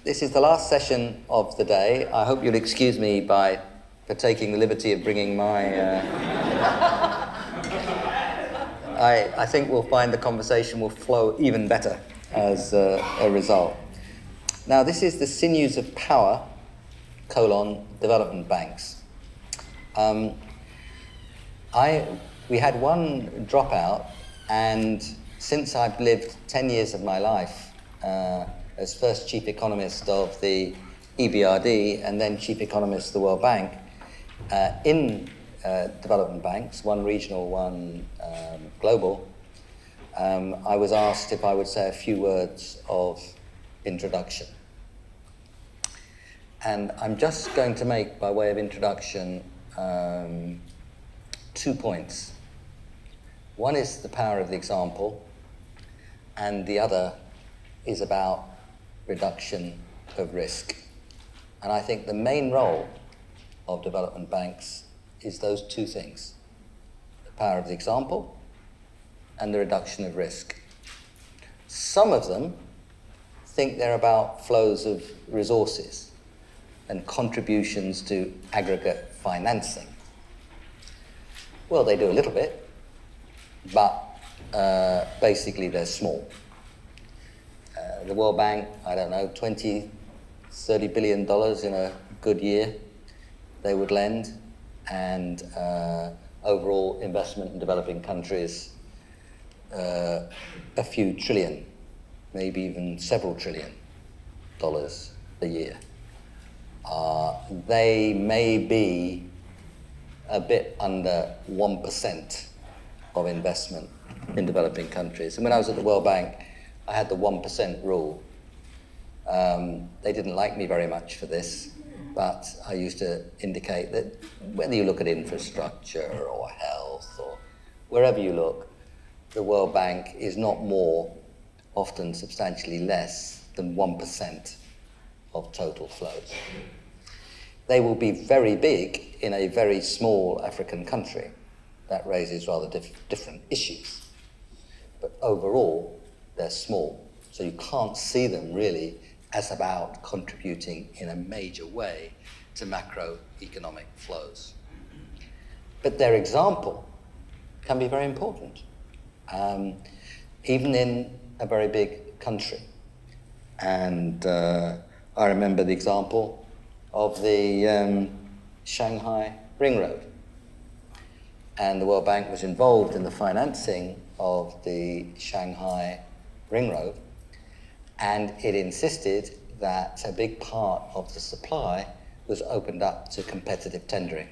This is the last session of the day. I hope you'll excuse me for taking the liberty of bringing my... I think we'll find the conversation will flow even better as a result. Now, this is the Sinews of Power, development banks. We had one dropout, and since I've lived 10 years of my life as first chief economist of the EBRD and then chief economist of the World Bank, in development banks, one regional, one global, I was asked if I would say a few words of introduction. And I'm just going to make, by way of introduction, 2 points. One is the power of the example, and the other is about reduction of risk. And I think the main role of development banks is those two things: the power of the example and the reduction of risk. Some of them think they're about flows of resources and contributions to aggregate financing. Well, they do a little bit, but basically they're small. The World Bank, I don't know, $20, $30 billion in a good year they would lend, and overall investment in developing countries, a few trillion, maybe even several trillion dollars a year. They may be a bit under 1% of investment in developing countries. And when I was at the World Bank, I had the 1% rule. They didn't like me very much for this, but I used to indicate that whether you look at infrastructure or health or wherever you look, the World Bank is not more, often substantially less, than 1% of total flows. They will be very big in a very small African country. That raises rather different issues. But overall, they're small. So you can't see them really as about contributing in a major way to macroeconomic flows. But their example can be very important, even in a very big country. And I remember the example of the Shanghai Ring Road. And the World Bank was involved in the financing of the Shanghai Ring Road, and it insisted that a big part of the supply was opened up to competitive tendering.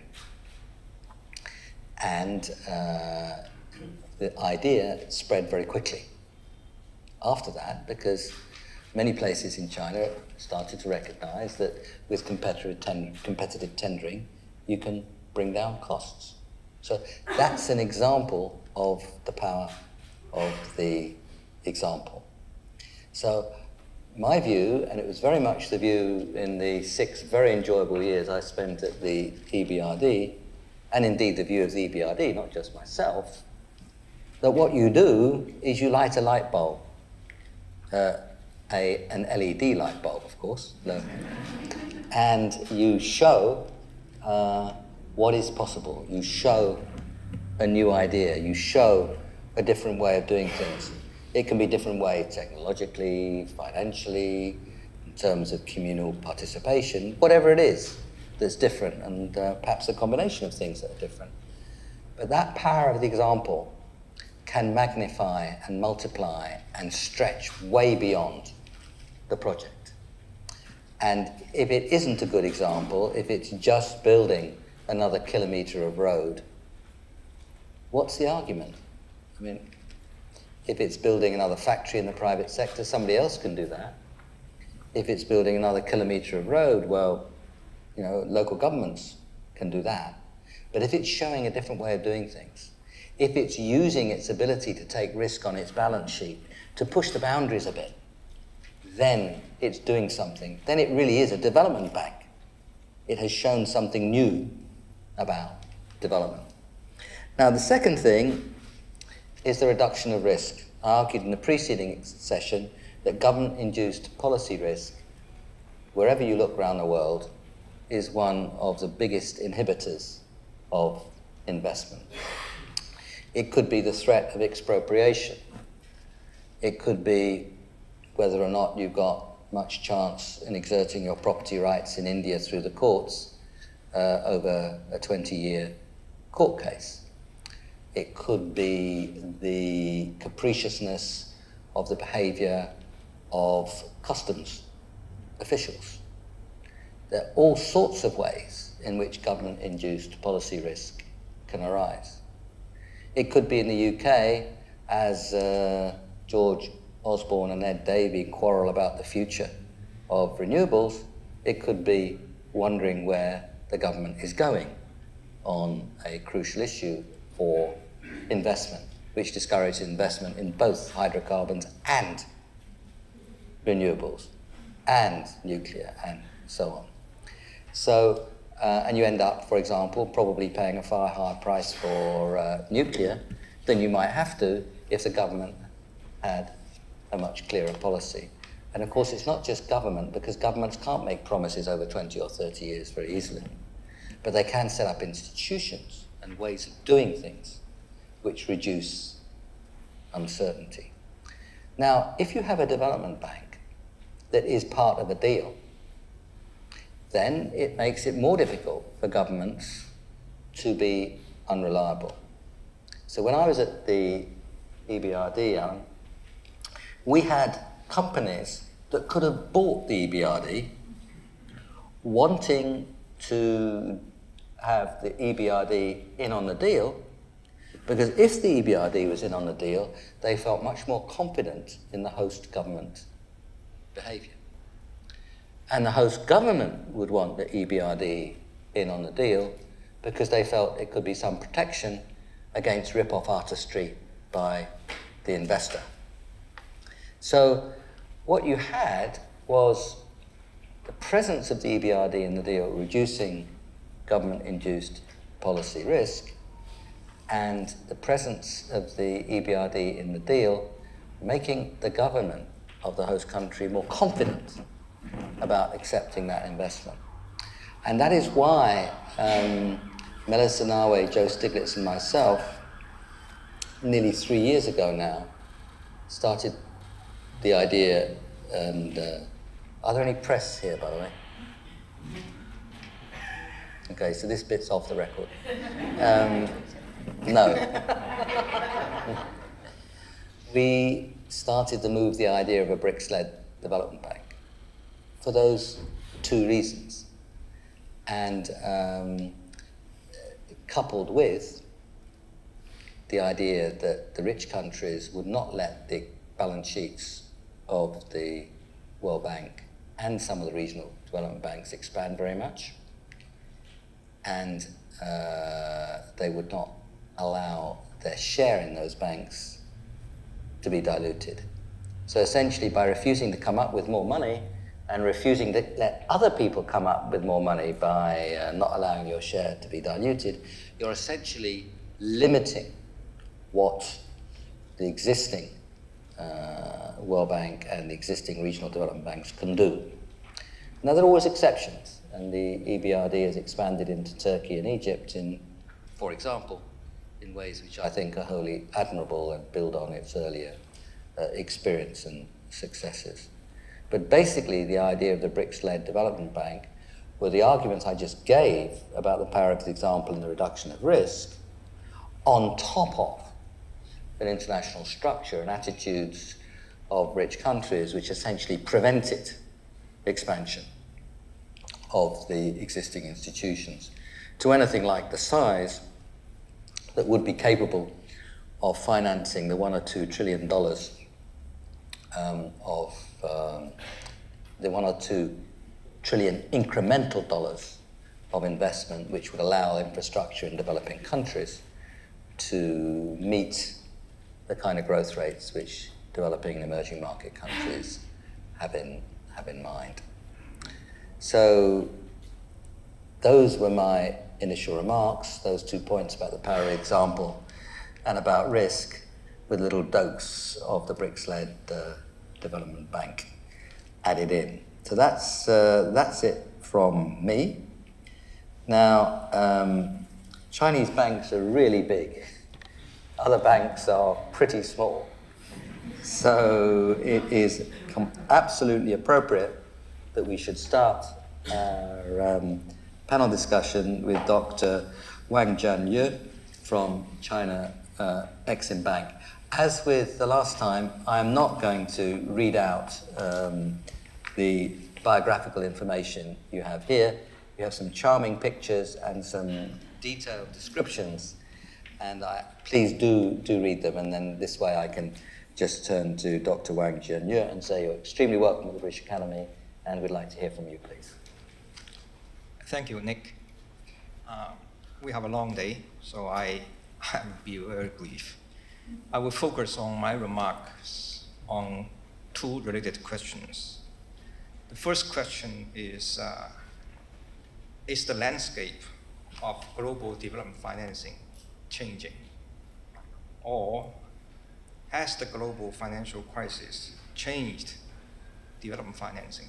And the idea spread very quickly after that, because many places in China started to recognize that with competitive tendering, you can bring down costs. So that's an example of the power of the example. So my view, and it was very much the view in the 6 very enjoyable years I spent at the EBRD, and indeed the view of the EBRD, not just myself, that what you do is you light a light bulb, an LED light bulb, of course, and you show what is possible. You show a new idea. You show a different way of doing things. It can be a different way technologically, financially, in terms of communal participation, whatever it is that's different, and perhaps a combination of things that are different. But that power of the example can magnify and multiply and stretch way beyond the project. And if it isn't a good example, if it's just building another kilometre of road, what's the argument? I mean, if it's building another factory in the private sector, somebody else can do that. If it's building another kilometre of road, well, you know, local governments can do that. But if it's showing a different way of doing things, if it's using its ability to take risk on its balance sheet to push the boundaries a bit, then it's doing something. Then it really is a development bank. It has shown something new about development. Now, the second thing is the reduction of risk. I argued in the preceding session that government-induced policy risk wherever you look around the world, is one of the biggest inhibitors of investment. It could be the threat of expropriation. It could be whether or not you've got much chance in exerting your property rights in India through the courts over a 20-year court case. It could be the capriciousness of the behaviour of customs officials. There are all sorts of ways in which government-induced policy risk can arise. It could be in the UK, as George Osborne and Ed Davey quarrel about the future of renewables. It could be wondering where the government is going on a crucial issue for investment, which discourages investment in both hydrocarbons and renewables and nuclear and so on. So, and you end up, for example, probably paying a far higher price for nuclear than you might have to if the government had a much clearer policy. And of course, it's not just government, because governments can't make promises over 20 or 30 years very easily. But they can set up institutions and ways of doing things which reduce uncertainty. Now, if you have a development bank that is part of a deal, then it makes it more difficult for governments to be unreliable. So when I was at the EBRD, Alan, we had companies that could have bought the EBRD wanting to have the EBRD in on the deal, because if the EBRD was in on the deal, they felt much more confident in the host government behaviour. And the host government would want the EBRD in on the deal because they felt it could be some protection against rip-off artistry by the investor. So what you had was the presence of the EBRD in the deal reducing government-induced policy risk, and the presence of the EBRD in the deal making the government of the host country more confident about accepting that investment. And that is why Melis Zenawi, Joe Stiglitz and myself, nearly 3 years ago now, started the idea, and are there any press here, by the way? Okay, so this bit's off the record. No. We started to move the idea of a BRICS-led development bank for those two reasons. And coupled with the idea that the rich countries would not let the balance sheets of the World Bank and some of the regional development banks expand very much, and they would not allow their share in those banks to be diluted. So essentially, by refusing to come up with more money and refusing to let other people come up with more money by not allowing your share to be diluted, you're essentially limiting what the existing World Bank and the existing regional development banks can do. Now, there are always exceptions, and the EBRD has expanded into Turkey and Egypt, for example, in ways which I think are wholly admirable and build on its earlier experience and successes. But basically, the idea of the BRICS-led development bank were the arguments I just gave about the power of the example and the reduction of risk, on top of an international structure and attitudes of rich countries which essentially prevented expansion of the existing institutions to anything like the size that would be capable of financing the $1 or $2 trillion the $1 or $2 trillion incremental dollars of investment, which would allow infrastructure in developing countries to meet the kind of growth rates which developing and emerging market countries have in mind. So those were my initial remarks, those 2 points about the power of example and about risk, with a little dose of the BRICS-led development bank added in. So that's it from me. Now, Chinese banks are really big. Other banks are pretty small. So it is absolutely appropriate that we should start our panel discussion with Dr. Wang Jianye from China Exim Bank. As with the last time, I'm not going to read out the biographical information you have here. You have some charming pictures and some detailed descriptions, and please do read them, and then this way I can just turn to Dr. Wang Jianye and say you're extremely welcome to the British Academy, and we'd like to hear from you, please. Thank you, Nick. We have a long day, so I will be very brief. I will focus on my remarks on two related questions. The first question is the landscape of global development financing changing? Or has the global financial crisis changed development financing?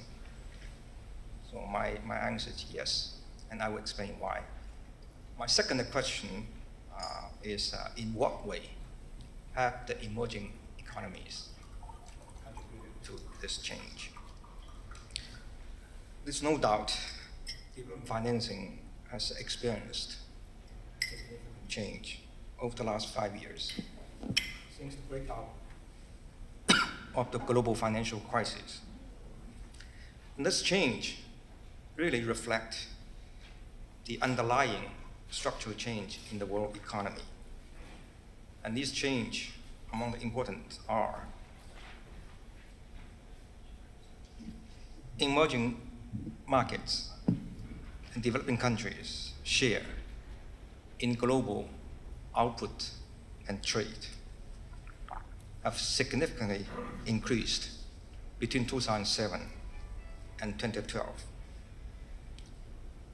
So my answer is yes, and I will explain why. My second question is in what way have the emerging economies contributed to this change? There's no doubt development financing has experienced significant change over the last 5 years since the breakdown of the global financial crisis. And this change really reflects the underlying structural change in the world economy. And these change, among the important, are emerging markets and developing countries share in global output and trade have significantly increased between 2007 and 2012,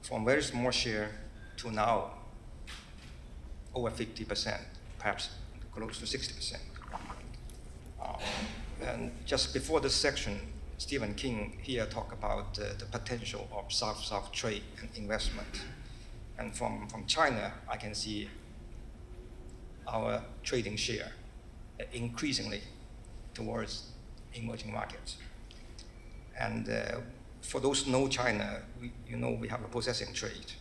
from very small share to now over 50%, perhaps close to 60%. And just before this section, Stephen King here talked about the potential of South-South trade and investment. And from China, I can see our trading share increasingly towards emerging markets. And for those who know China, we have a processing trade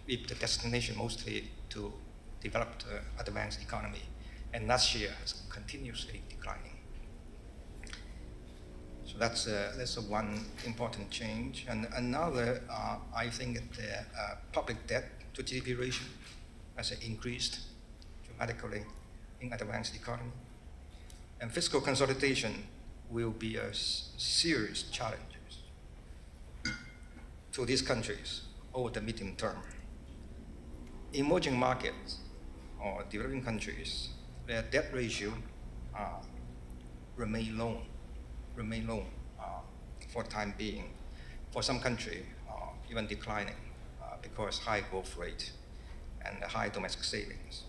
with the destination mostly to developed advanced economy. And that share is continuously declining. So that's one important change. And another, I think that public debt to GDP ratio has increased dramatically in advanced economy. And fiscal consolidation will be a serious challenge to these countries over the medium term. Emerging markets or developing countries, their debt ratio remain low for the time being. For some countries, even declining because high growth rate and high domestic savings.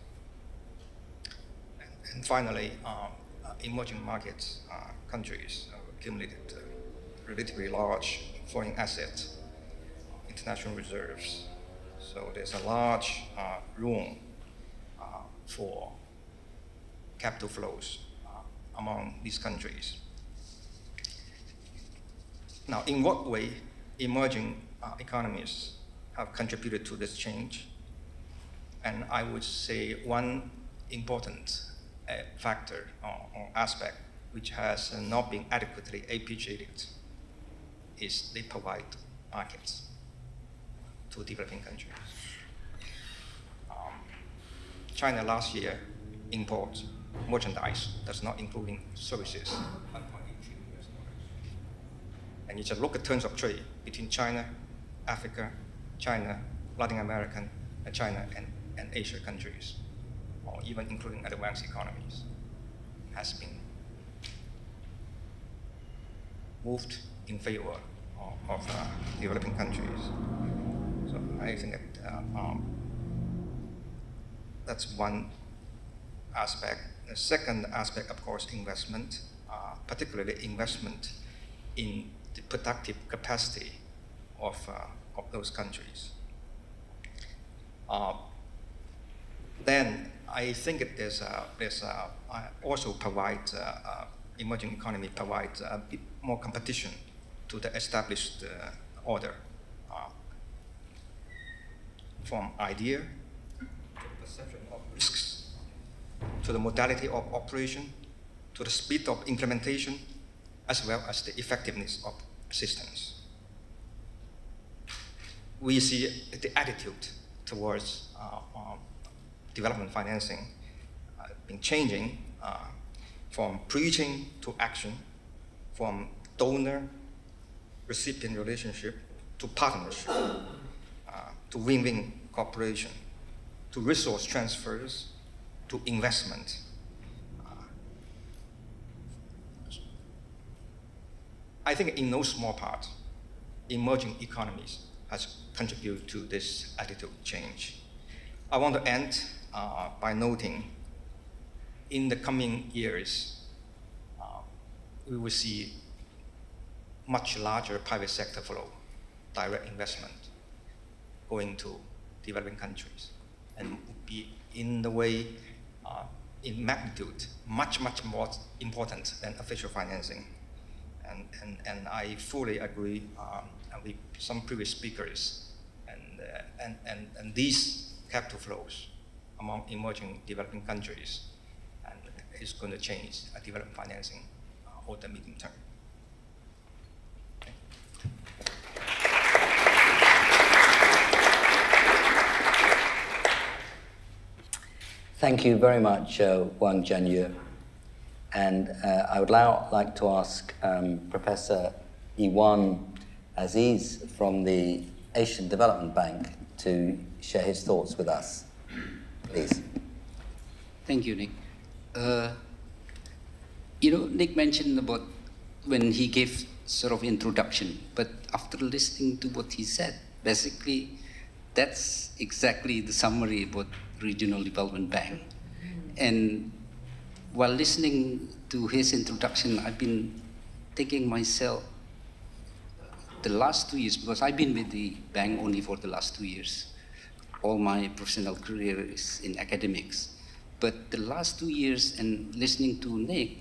And finally, emerging markets countries accumulated relatively large foreign assets, international reserves. So there's a large room for capital flows among these countries. Now, in what way emerging economies have contributed to this change? And I would say one important factor or aspect which has not been adequately appreciated is they provide markets to developing countries. China last year imported merchandise, that's not including services, $1.8 trillion. And you just look at terms of trade between China, Africa, China, Latin American, China, and Asia countries, or even including advanced economies, has been moved in favor of developing countries. So I think that that's one aspect. The second aspect, of course, investment. particularly investment in the productive capacity of those countries. Then I think also provides emerging economy provides a bit more competition to the established order, from idea to the perception of risks, to the modality of operation, to the speed of implementation, as well as the effectiveness of assistance. We see the attitude towards development financing been changing from preaching to action, from donor-recipient relationship to partnership, to win-win cooperation, to resource transfers, to investment. I think in no small part, emerging economies has contributed to this attitude change. I want to end by noting in the coming years, we will see much larger private sector flow, direct investment going to developing countries, and be in the way, in magnitude, much more important than official financing. And I fully agree with some previous speakers, and these capital flows among emerging developing countries and is going to change development financing over the medium term. Thank you very much, Wang Jianyu. And I would now like to ask Professor Iwan Aziz from the Asian Development Bank to share his thoughts with us. Please. Thank you, Nick. Nick mentioned about when he gave sort of introduction, but after listening to what he said, basically, that's exactly the summary about Regional Development Bank. And while listening to his introduction, I've been thinking myself, the last 2 years, because I've been with the bank only for the last 2 years. All my professional career is in academics. But the last 2 years, and listening to Nick,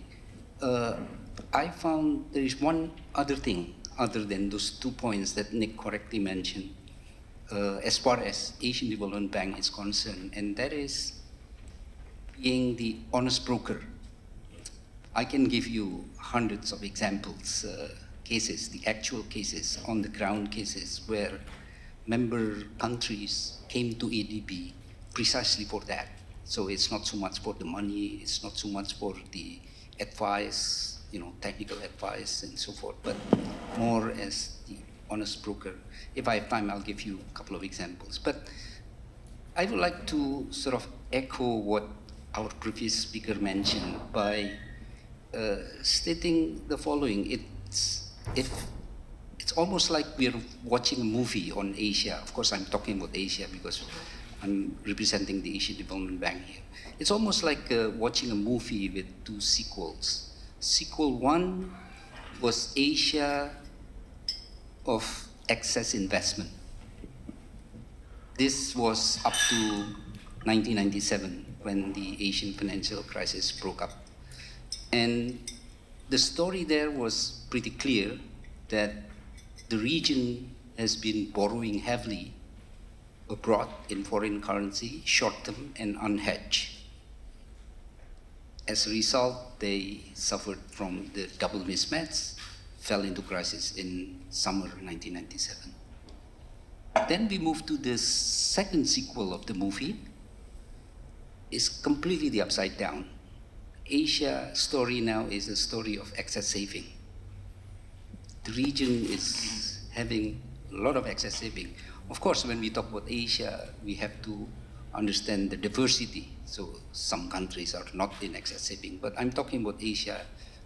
I found there is one other thing other than those 2 points that Nick correctly mentioned, as far as Asian Development Bank is concerned, and that is being the honest broker. I can give you hundreds of examples, cases, the actual cases, on the ground cases, where member countries came to ADB precisely for that. So it's not so much for the money, it's not so much for the advice, technical advice and so forth, but more as the honest broker. If I have time, I'll give you a couple of examples. But I would like to sort of echo what our previous speaker mentioned by stating the following. It's almost like we're watching a movie on Asia. Of course, I'm talking about Asia because I'm representing the Asian Development Bank here. It's almost like watching a movie with 2 sequels. Sequel 1 was Asia of excess investment. This was up to 1997 when the Asian financial crisis broke up. And the story there was pretty clear that the region has been borrowing heavily abroad in foreign currency, short-term and unhedged. As a result, they suffered from the double mismatch, fell into crisis in summer 1997. Then we moved to the second sequel of the movie. It's completely the upside down. Asia story now is a story of excess saving. The region is having a lot of excess saving. Of course, when we talk about Asia, we have to understand the diversity. So some countries are not in excess saving, but I'm talking about Asia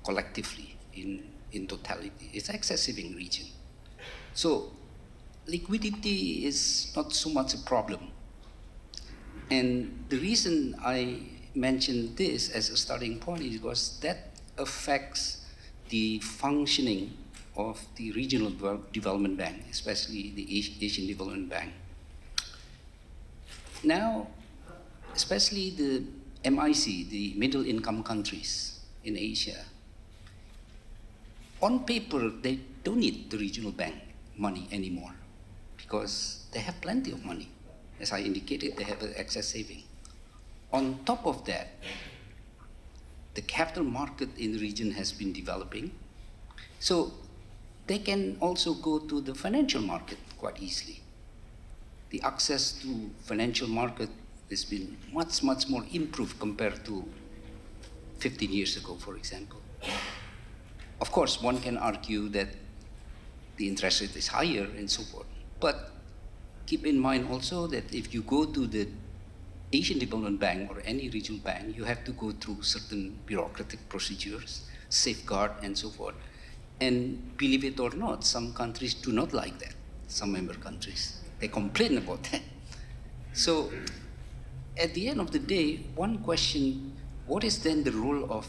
collectively in totality. It's an excess saving region. So liquidity is not so much a problem. And the reason I mentioned this as a starting point is because that affects the functioning of the regional development bank, especially the Asian Development Bank. Now, especially the MIC, the middle income countries in Asia, on paper, they don't need the regional bank money anymore because they have plenty of money. As I indicated, they have an excess saving. On top of that, the capital market in the region has been developing, so they can also go to the financial market quite easily. The access to financial market has been much, much more improved compared to 15 years ago, for example. Of course, one can argue that the interest rate is higher and so forth, but keep in mind also that if you go to the Asian Development Bank or any regional bank, you have to go through certain bureaucratic procedures, safeguard and so forth. And believe it or not, some countries do not like that, some member countries. They complain about that. So at the end of the day, one question, what is then the role of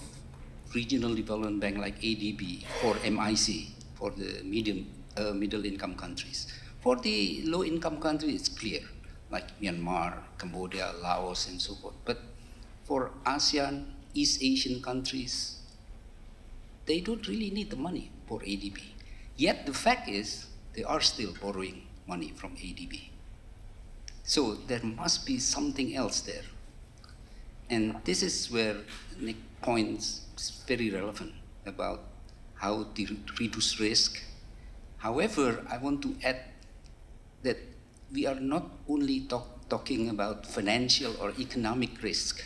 regional development bank like ADB or MIC for the middle income countries? For the low income countries, it's clear, like Myanmar, Cambodia, Laos, and so forth. But for ASEAN, East Asian countries, they don't really need the money for ADB. Yet the fact is, they are still borrowing money from ADB. So there must be something else there. And this is where Nick points is very relevant about how to reduce risk. However, I want to add that we are not only talking about financial or economic risk,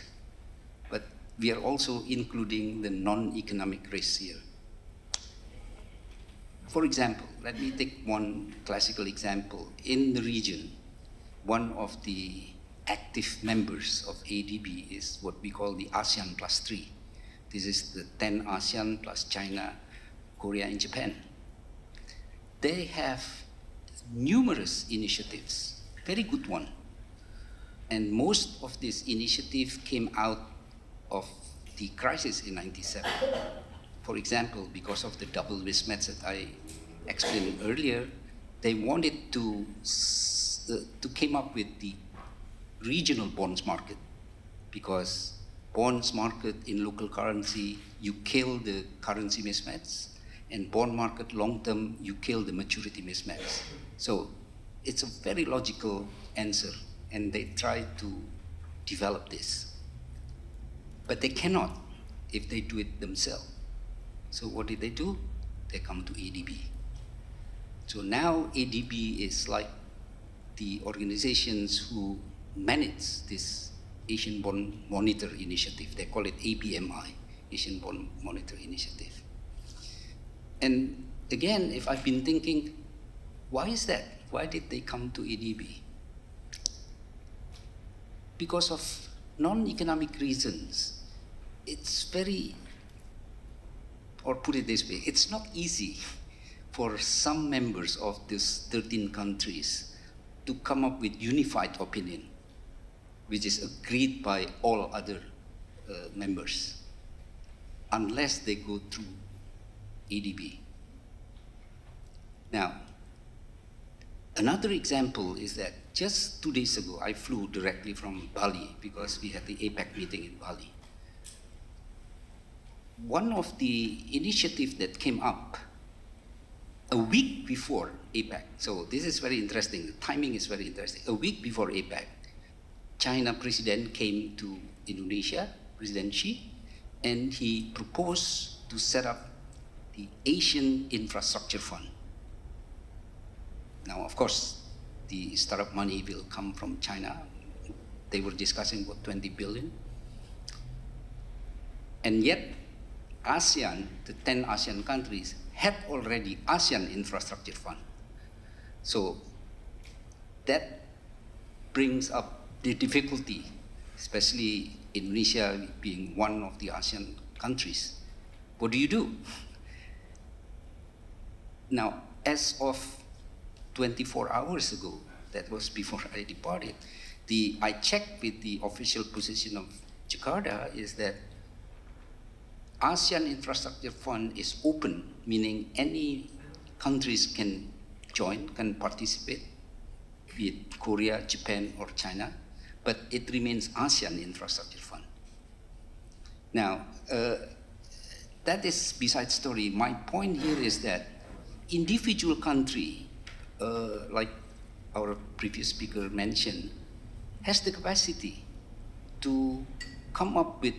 but we are also including the non-economic risks here. For example, let me take one classical example. In the region, one of the active members of ADB is what we call the ASEAN plus 3. This is the 10 ASEAN plus China, Korea, and Japan. They have numerous initiatives, very good one. And most of this initiative came out of the crisis in '97. For example, because of the double mismatch that I explained earlier, they wanted to came up with the regional bonds market, because bonds market in local currency, you kill the currency mismatch, and bond market long term, you kill the maturity mismatch. So it's a very logical answer, and they try to develop this. But they cannot if they do it themselves. So what did they do? They come to ADB. So now ADB is like the organizations who manage this Asian Bond Monitor Initiative. They call it ABMI, Asian Bond Monitor Initiative. And again, if I've been thinking, why is that? Why did they come to ADB? Because of non-economic reasons. It's very, or put it this way, it's not easy for some members of these 13 countries to come up with unified opinion, which is agreed by all other members, unless they go through ADB. Now, another example is that just 2 days ago, I flew directly from Bali because we had the APEC meeting in Bali. One of the initiatives that came up a week before APEC, so this is very interesting, the timing is very interesting. A week before APEC, China president came to Indonesia, President Xi, and he proposed to set up the Asian Infrastructure Fund. Now, of course, the startup money will come from China. They were discussing about 20 billion. And yet, ASEAN, the 10 ASEAN countries, had already ASEAN Infrastructure Fund. So that brings up the difficulty, especially Indonesia being one of the ASEAN countries. What do? Now, as of 24 hours ago, that was before I departed, I checked with the official position of Jakarta is that ASEAN Infrastructure Fund is open, meaning any countries can join, can participate, be it Korea, Japan, or China, but it remains ASEAN Infrastructure Fund. Now, that is beside story. My point here is that individual country, like our previous speaker mentioned, has the capacity to come up with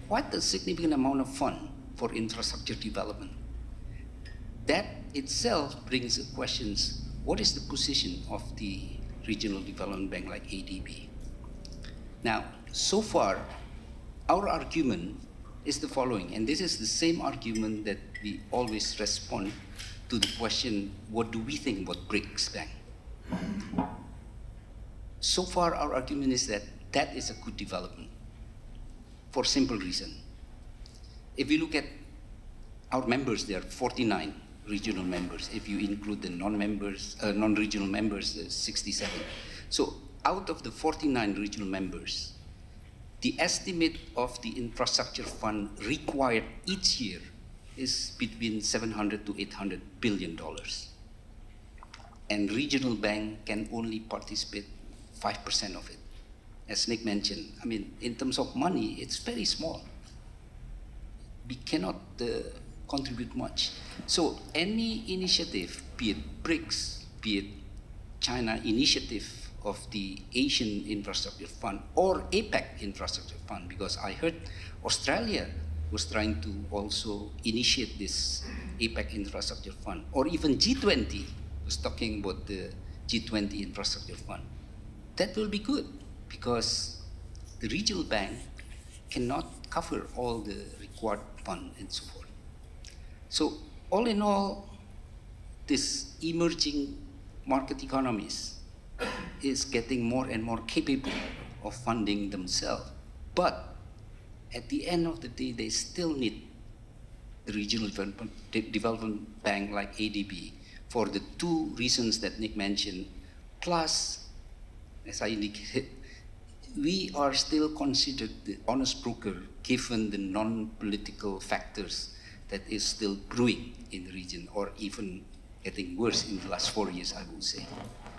quite a significant amount of fund for infrastructure development. That itself brings the questions, what is the position of the regional development bank like ADB? Now, so far, our argument is the following, and this is the same argument that we always respond to the question, what do we think about BRICS Bank? So far, our argument is that that is a good development for a simple reason. If you look at our members, there are 49 regional members. If you include the non-members, non-regional members, 67. So out of the 49 regional members, the estimate of the infrastructure fund required each year is between $700 to $800 billion. And regional bank can only participate 5% of it. As Nick mentioned, I mean, in terms of money, it's very small. We cannot contribute much. So any initiative, be it BRICS, be it China initiative of the Asian Infrastructure Fund or APEC Infrastructure Fund, because I heard Australia was trying to also initiate this APEC Infrastructure Fund, or even G20 was talking about the G20 Infrastructure Fund. That will be good, because the regional bank cannot cover all the required fund and so forth. So all in all, this emerging market economies is getting more and more capable of funding themselves. But at the end of the day, they still need the regional development bank like ADB for the two reasons that Nick mentioned. Plus, as I indicated, we are still considered the honest broker given the non-political factors that is still brewing in the region, or even getting worse in the last 4 years, I would say.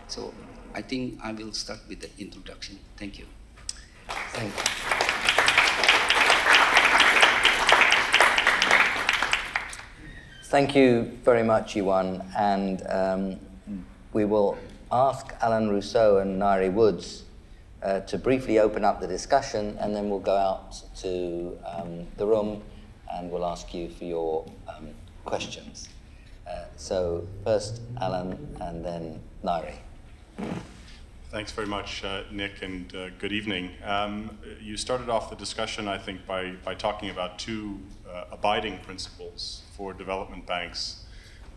So I think I will start with the introduction. Thank you. Thank you. Thank you very much, Yuan. And we will ask Alan Rousseau and Nairi Woods to briefly open up the discussion, and then we'll go out to the room and we'll ask you for your questions. So first Alan and then Nairi. Thanks very much, Nick, and good evening. You started off the discussion, I think, by talking about two abiding principles for development banks.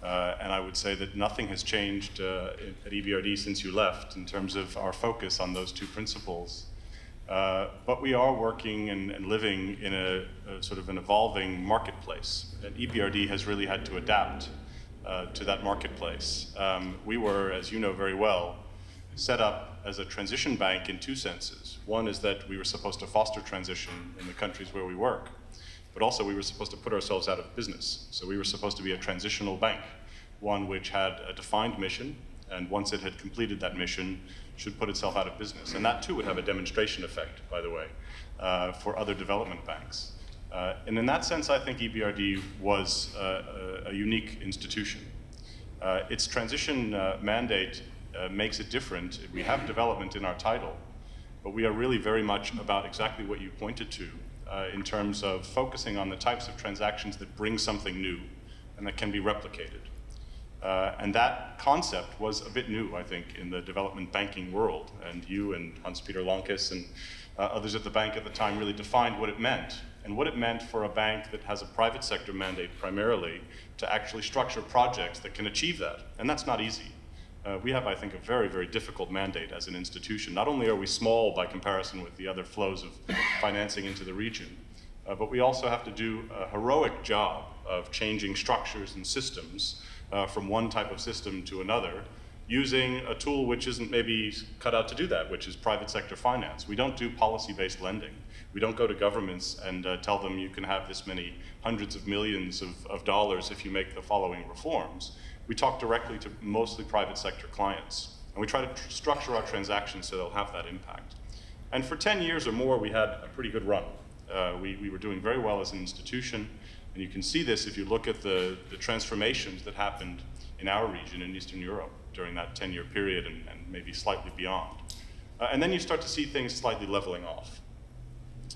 And I would say that nothing has changed at EBRD since you left in terms of our focus on those two principles. But we are working and living in a sort of an evolving marketplace. And EBRD has really had to adapt to that marketplace. We were, as you know very well, set up as a transition bank in two senses. One is that we were supposed to foster transition in the countries where we work, but also we were supposed to put ourselves out of business. So we were supposed to be a transitional bank, one which had a defined mission, and once it had completed that mission, should put itself out of business. And that too would have a demonstration effect, by the way, for other development banks. And in that sense, I think EBRD was a unique institution. Its transition mandate makes it different. We have development in our title, but we are really very much about exactly what you pointed to in terms of focusing on the types of transactions that bring something new and that can be replicated. And that concept was a bit new, I think, in the development banking world. And you and Hans-Peter Lonkes and others at the bank at the time really defined what it meant, and what it meant for a bank that has a private sector mandate primarily to actually structure projects that can achieve that. And that's not easy. We have, I think, a very, very difficult mandate as an institution. Not only are we small by comparison with the other flows of financing into the region, but we also have to do a heroic job of changing structures and systems from one type of system to another using a tool which isn't maybe cut out to do that, which is private sector finance. We don't do policy-based lending. We don't go to governments and tell them you can have this many hundreds of millions of dollars if you make the following reforms. We talk directly to mostly private sector clients, and we try to structure our transactions so they'll have that impact. And for 10 years or more, we had a pretty good run. We were doing very well as an institution, and you can see this if you look at the transformations that happened in our region in Eastern Europe during that 10-year period and maybe slightly beyond. And then you start to see things slightly leveling off.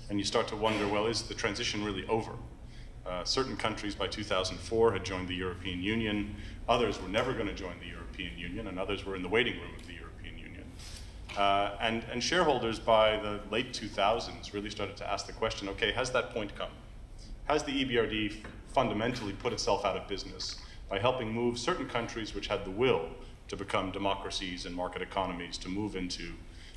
And you start to wonder, well, is the transition really over? Certain countries by 2004 had joined the European Union. Others were never going to join the European Union, and others were in the waiting room of the European Union. And shareholders by the late 2000s really started to ask the question, okay, has that point come? Has the EBRD fundamentally put itself out of business by helping move certain countries which had the will to become democracies and market economies to move into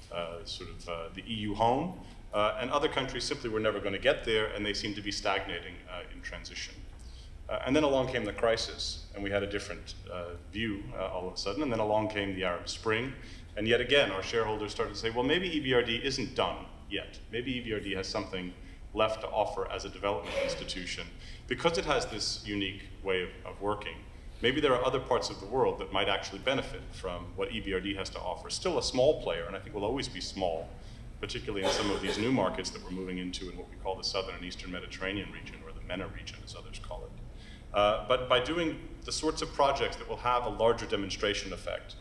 the EU home? And other countries simply were never going to get there, and they seemed to be stagnating in transition. And then along came the crisis, and we had a different view all of a sudden, and then along came the Arab Spring, and yet again our shareholders started to say, well, maybe EBRD isn't done yet. Maybe EBRD has something left to offer as a development institution, because it has this unique way of working. Maybe there are other parts of the world that might actually benefit from what EBRD has to offer. Still a small player, and I think will always be small, particularly in some of these new markets that we're moving into in what we call the Southern and Eastern Mediterranean region, or the MENA region, as others call it. But by doing the sorts of projects that will have a larger demonstration effect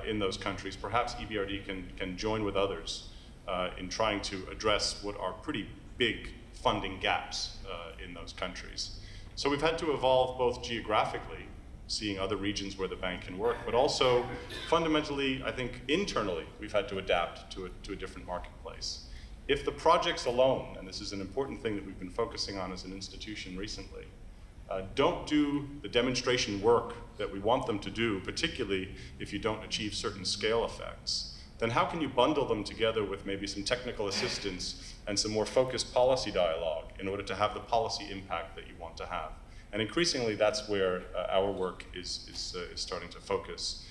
in those countries, perhaps EBRD can join with others in trying to address what are pretty big funding gaps in those countries. So we've had to evolve both geographically, seeing other regions where the bank can work, but also fundamentally, I think internally, we've had to adapt to a different marketplace. If the projects alone, and this is an important thing that we've been focusing on as an institution recently, don't do the demonstration work that we want them to do, particularly if you don't achieve certain scale effects, then how can you bundle them together with maybe some technical assistance and some more focused policy dialogue in order to have the policy impact that you want to have? And increasingly, that's where our work is starting to focus.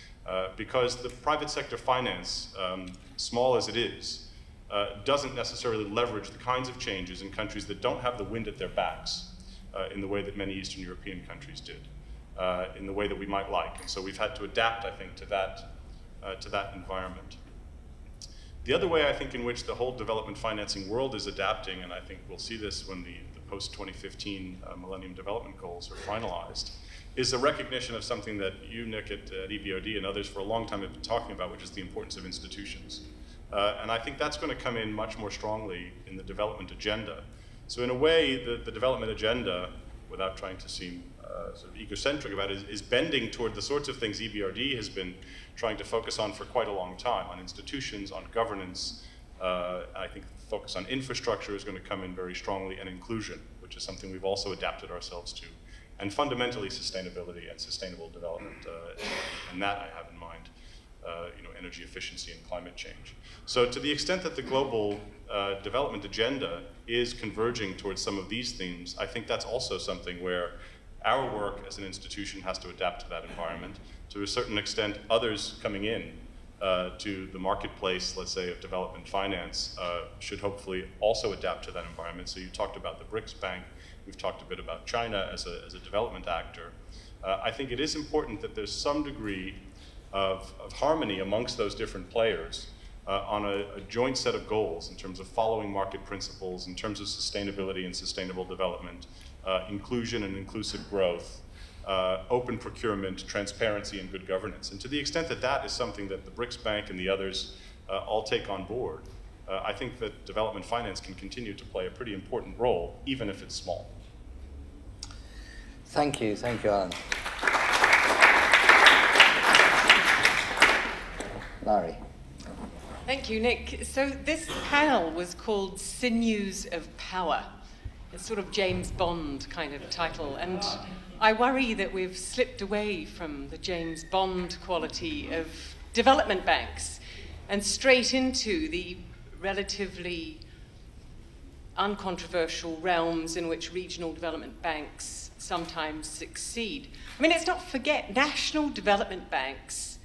Because the private sector finance, small as it is, doesn't necessarily leverage the kinds of changes in countries that don't have the wind at their backs in the way that many Eastern European countries did, in the way that we might like. And so we've had to adapt, I think, to that environment. The other way, I think, in which the whole development financing world is adapting, and I think we'll see this when the post-2015 Millennium Development Goals are finalized, is a recognition of something that you, Nick, at EBRD and others for a long time have been talking about, which is the importance of institutions. And I think that's going to come in much more strongly in the development agenda. So in a way, the development agenda, without trying to seem sort of egocentric about it, is bending toward the sorts of things EBRD has been trying to focus on for quite a long time, on institutions, on governance. I think the focus on infrastructure is going to come in very strongly, and inclusion, which is something we've also adapted ourselves to, and fundamentally sustainability and sustainable development, and that I have in mind, energy efficiency and climate change. So to the extent that the global development agenda is converging towards some of these themes, I think that's also something where our work as an institution has to adapt to that environment. To a certain extent, others coming in to the marketplace, let's say, of development finance, should hopefully also adapt to that environment. So you talked about the BRICS Bank. We've talked a bit about China as a development actor. I think it is important that there's some degree of harmony amongst those different players on a joint set of goals in terms of following market principles, in terms of sustainability and sustainable development, inclusion and inclusive growth, open procurement, transparency, and good governance. And to the extent that that is something that the BRICS Bank and the others all take on board, I think that development finance can continue to play a pretty important role, even if it's small. Thank you, Alan. Larry. Thank you, Nick. So this panel was called Sinews of Power. It's sort of James Bond kind of title, and I worry that we've slipped away from the James Bond quality of development banks and straight into the relatively uncontroversial realms in which regional development banks sometimes succeed. I mean, let's not forget, national development banks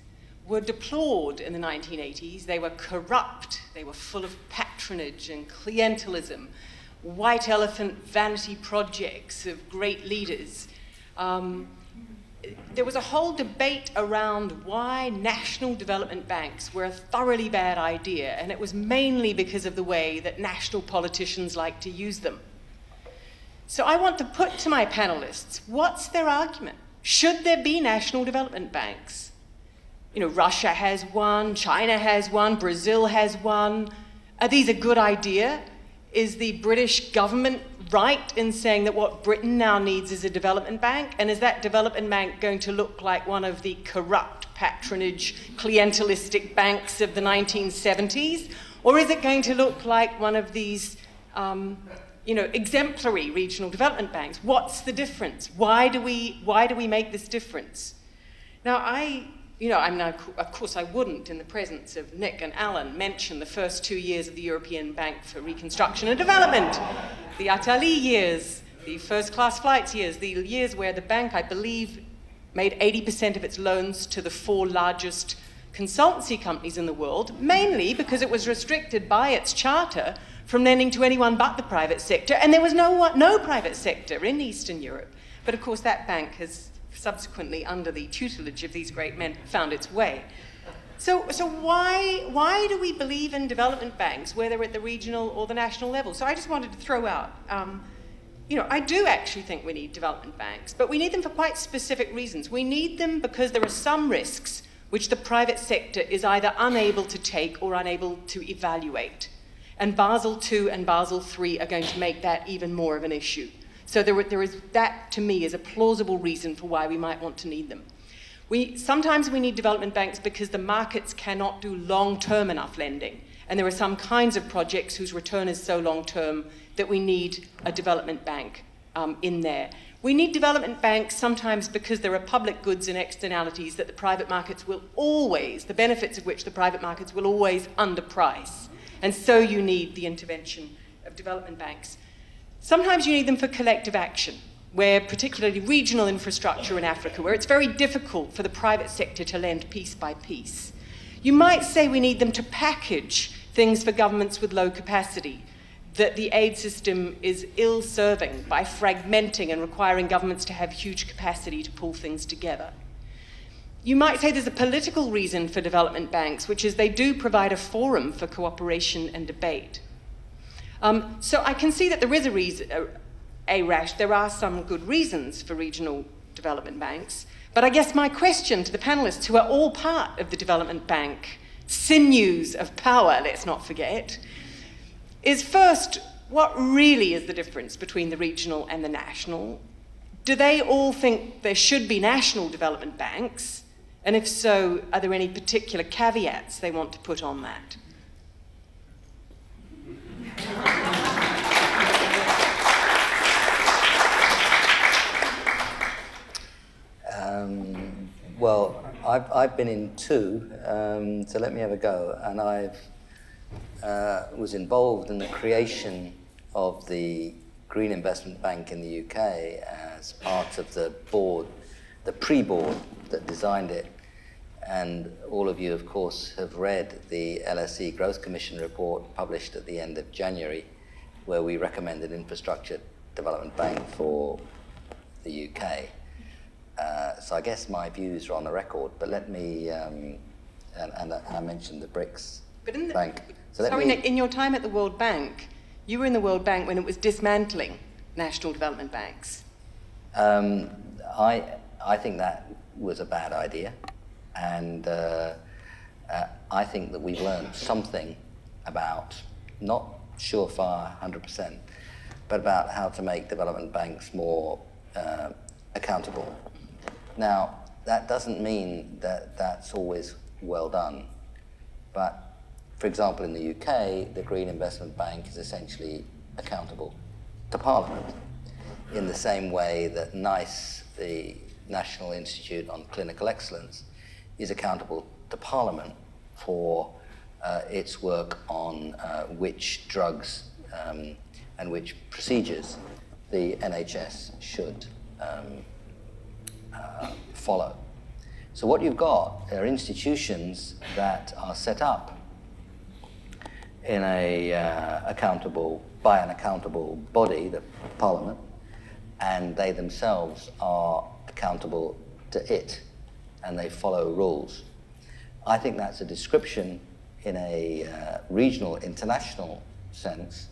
were deplored in the 1980s. They were corrupt, they were full of patronage and clientelism, white elephant vanity projects of great leaders. There was a whole debate around why national development banks were a thoroughly bad idea, and it was mainly because of the way that national politicians like to use them. So I want to put to my panelists, what's their argument? Should there be national development banks? You know, Russia has one, China has one, Brazil has one. Are these a good idea? Is the British government right in saying that what Britain now needs is a development bank? And is that development bank going to look like one of the corrupt, patronage, clientelistic banks of the 1970s? Or is it going to look like one of these exemplary regional development banks? What's the difference? Why do we make this difference? Now, of course I wouldn't, in the presence of Nick and Alan, mention the first 2 years of the European Bank for Reconstruction and Development, the Attali years, the first-class flights years, the years where the bank, I believe, made 80% of its loans to the 4 largest consultancy companies in the world, mainly because it was restricted by its charter from lending to anyone but the private sector, and there was no private sector in Eastern Europe. But of course that bank has subsequently, under the tutelage of these great men, found its way. So why do we believe in development banks, whether at the regional or the national level? So I just wanted to throw out, I do actually think we need development banks, but we need them for quite specific reasons. We need them because there are some risks which the private sector is either unable to take or unable to evaluate. And Basel II and Basel III are going to make that even more of an issue. So that, to me, is a plausible reason for why we might want to need them. Sometimes we need development banks because the markets cannot do long-term enough lending. And there are some kinds of projects whose return is so long-term that we need a development bank in there. We need development banks sometimes because there are public goods and externalities that the private markets will always, the benefits of which the private markets will always underprice. And so you need the intervention of development banks. Sometimes you need them for collective action, where particularly regional infrastructure in Africa, where it's very difficult for the private sector to lend piece by piece. You might say we need them to package things for governments with low capacity, that the aid system is ill-serving by fragmenting and requiring governments to have huge capacity to pull things together. You might say there's a political reason for development banks, which is they do provide a forum for cooperation and debate. So I can see that there is a reason, there are some good reasons for regional development banks, but I guess my question to the panelists, who are all part of the development bank, sinews of power, let's not forget, is first, what really is the difference between the regional and the national? Do they all think there should be national development banks? And if so, are there any particular caveats they want to put on that? Well, I've been in 2, so let me have a go. And I was involved in the creation of the Green Investment Bank in the UK as part of the board, the pre-board that designed it. And all of you, of course, have read the LSE Growth Commission report published at the end of January, where we recommended infrastructure development bank for the UK. So I guess my views are on the record, but let me, and I mentioned the BRICS Bank. So Nick, in your time at the World Bank, you were in the World Bank when it was dismantling national development banks. I think that was a bad idea. And I think that we've learned something about, not surefire 100%, but about how to make development banks more accountable. Now, that doesn't mean that that's always well done. But, for example, in the UK, the Green Investment Bank is essentially accountable to Parliament in the same way that NICE, the National Institute on Clinical Excellence, is accountable to Parliament for its work on which drugs and which procedures the NHS should follow. So what you've got are institutions that are set up in by an accountable body, the Parliament, and they themselves are accountable to it, and they follow rules. I think that's a description in a regional, international sense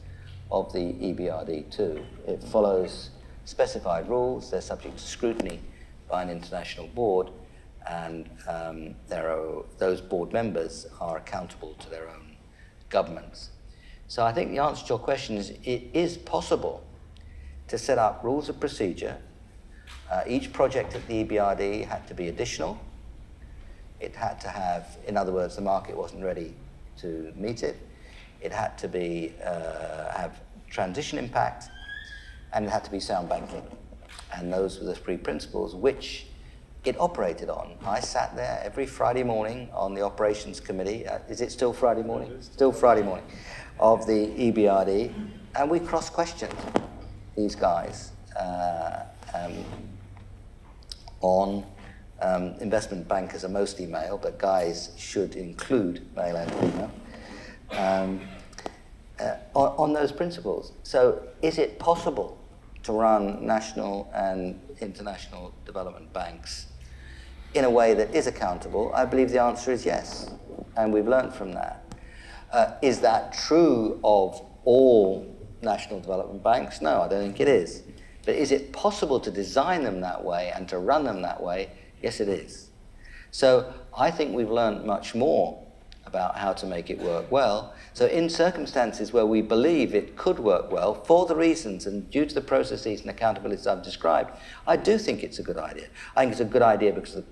of the EBRD too. It follows specified rules, they're subject to scrutiny by an international board, and those board members are accountable to their own governments. So I think the answer to your question is it is possible to set up rules of procedure. Each project at the EBRD had to be additional. It had to have, in other words, the market wasn't ready to meet it. It had to be have transition impact, and it had to be sound banking. And those were the three principles which it operated on. I sat there every Friday morning on the operations committee. Is it still Friday morning? Still Friday morning, of the EBRD, and we cross-questioned these guys on investment bankers are mostly male, but guys should include male and female, on those principles. So is it possible to run national and international development banks in a way that is accountable? I believe the answer is yes, and we've learned from that. Is that true of all national development banks? No, I don't think it is. But is it possible to design them that way and to run them that way? Yes, it is. So I think we've learned much more about how to make it work well. So in circumstances where we believe it could work well, for the reasons and due to the processes and accountabilities I've described, I do think it's a good idea. I think it's a good idea because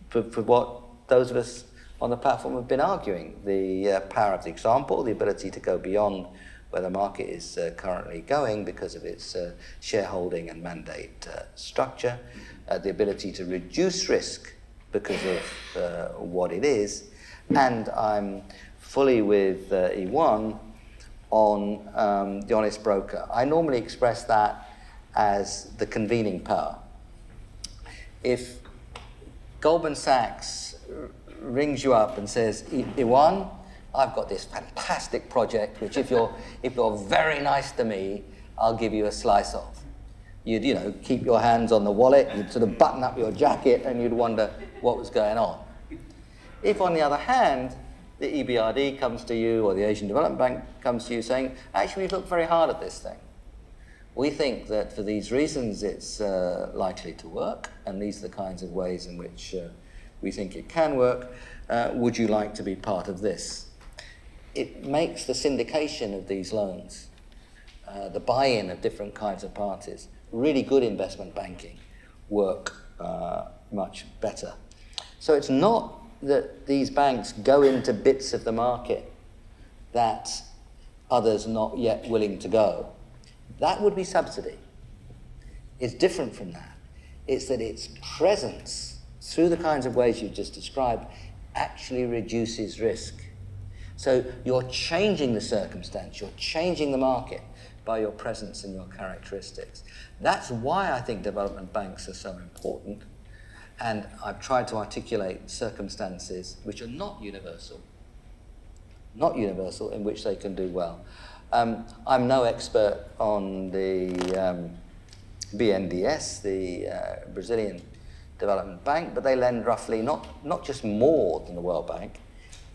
for what those of us on the platform have been arguing, the power of the example, the ability to go beyond where the market is currently going because of its shareholding and mandate structure, the ability to reduce risk because of what it is, and I'm fully with Iwan on the honest broker. I normally express that as the convening power. If Goldman Sachs rings you up and says, Iwan, I've got this fantastic project, which if you're very nice to me, I'll give you a slice of. You'd keep your hands on the wallet, you'd sort of button up your jacket, and you'd wonder what was going on. If, on the other hand, the EBRD comes to you, or the Asian Development Bank comes to you saying, actually, we've looked very hard at this thing. We think that for these reasons, it's likely to work, and these are the kinds of ways in which we think it can work. Would you like to be part of this? It makes the syndication of these loans, the buy-in of different kinds of parties, really good investment banking work much better. So it's not that these banks go into bits of the market that others are not yet willing to go. That would be subsidy. It's different from that. It's that its presence, through the kinds of ways you've just described, actually reduces risk. So you're changing the circumstance, you're changing the market by your presence and your characteristics. That's why I think development banks are so important. And I've tried to articulate circumstances which are not universal, in which they can do well. I'm no expert on the BNDES, the Brazilian Development Bank, but they lend roughly not just more than the World Bank.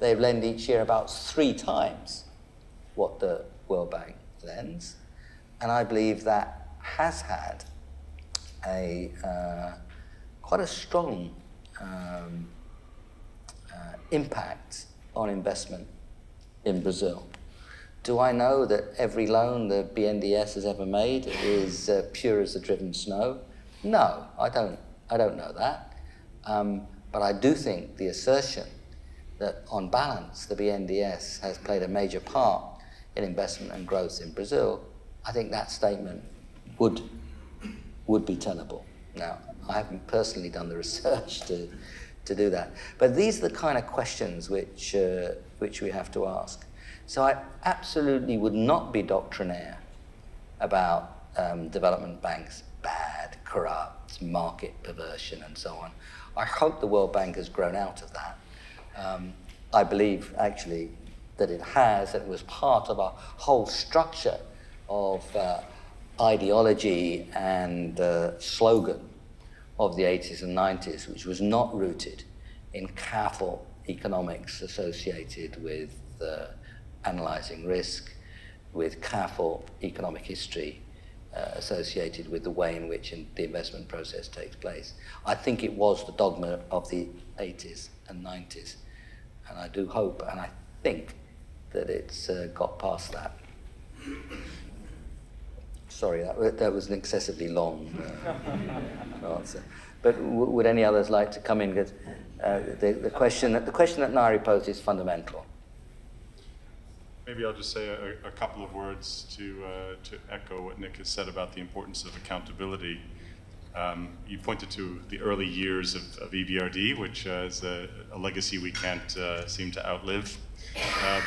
They lend each year about 3 times what the World Bank lends. And I believe that has had quite a strong impact on investment in Brazil. Do I know that every loan the BNDES has ever made is pure as the driven snow? No, I don't know that. But I do think the assertion that on balance the BNDES has played a major part in investment and growth in Brazil, I think that statement would be tenable. Now, I haven't personally done the research to do that. But these are the kind of questions which we have to ask. So I absolutely would not be doctrinaire about development banks, bad, corrupt, market perversion, and so on. I hope the World Bank has grown out of that. I believe, actually, that it has, that it was part of a whole structure of ideology and slogan of the 80s and 90s, which was not rooted in careful economics associated with analyzing risk, with careful economic history associated with the way in which the investment process takes place. I think it was the dogma of the 80s and 90s, and I do hope and I think that it's got past that. Sorry, that was an excessively long answer. But would any others like to come in? Because the question that Nari posed is fundamental. Maybe I'll just say a couple of words to echo what Nick has said about the importance of accountability. You pointed to the early years of EBRD, which is a legacy we can't seem to outlive.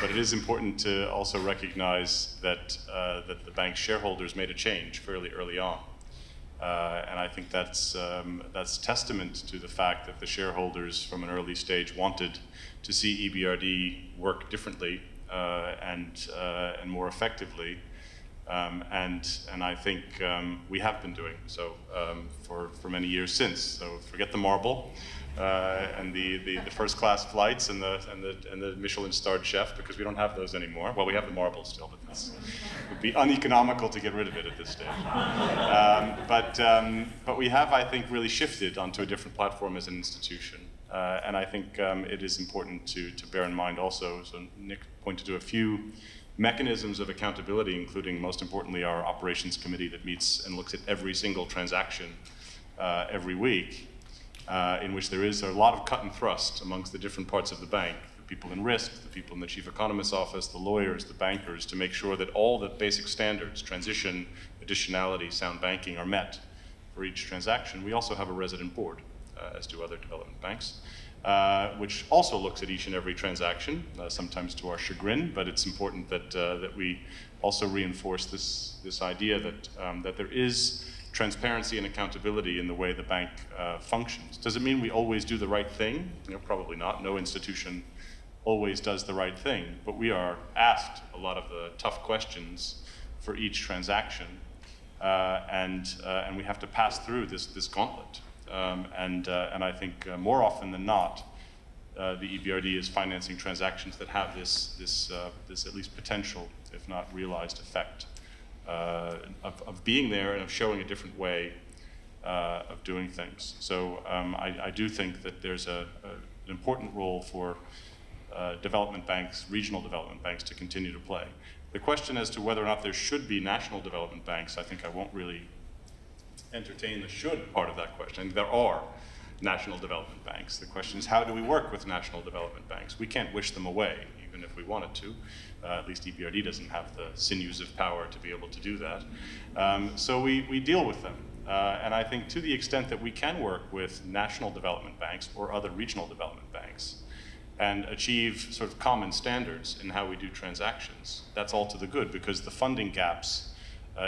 But it is important to also recognize that the bank's shareholders made a change fairly early on. And I think that's testament to the fact that the shareholders from an early stage wanted to see EBRD work differently and more effectively. And I think we have been doing so for many years since. So forget the marble and the first-class flights and the Michelin-starred chef, because we don't have those anymore. Well, we have the marble still, but it would be uneconomical to get rid of it at this stage. But we have, I think, really shifted onto a different platform as an institution. And I think it is important to bear in mind also, so Nick pointed to a few mechanisms of accountability, including, most importantly, our operations committee that meets and looks at every single transaction every week, in which there is a lot of cut and thrust amongst the different parts of the bank, the people in risk, the people in the chief economist's office, the lawyers, the bankers, to make sure that all the basic standards, transition, additionality, sound banking, are met for each transaction. We also have a resident board, as do other development banks, which also looks at each and every transaction, sometimes to our chagrin, but it's important that we also reinforce this idea that there is transparency and accountability in the way the bank functions. Does it mean we always do the right thing? Probably not. No institution always does the right thing, but we are asked a lot of the tough questions for each transaction, and we have to pass through this gauntlet. And I think more often than not, the EBRD is financing transactions that have this at least potential, if not realized, effect of being there and of showing a different way of doing things. So I do think that there's an important role for development banks, regional development banks, to continue to play. The question as to whether or not there should be national development banks, I think I won't really entertain the should part of that question. There are national development banks. The question is, how do we work with national development banks? We can't wish them away, even if we wanted to. At least EBRD doesn't have the sinews of power to be able to do that. So we deal with them. And I think to the extent that we can work with national development banks or other regional development banks and achieve sort of common standards in how we do transactions, that's all to the good, because the funding gaps,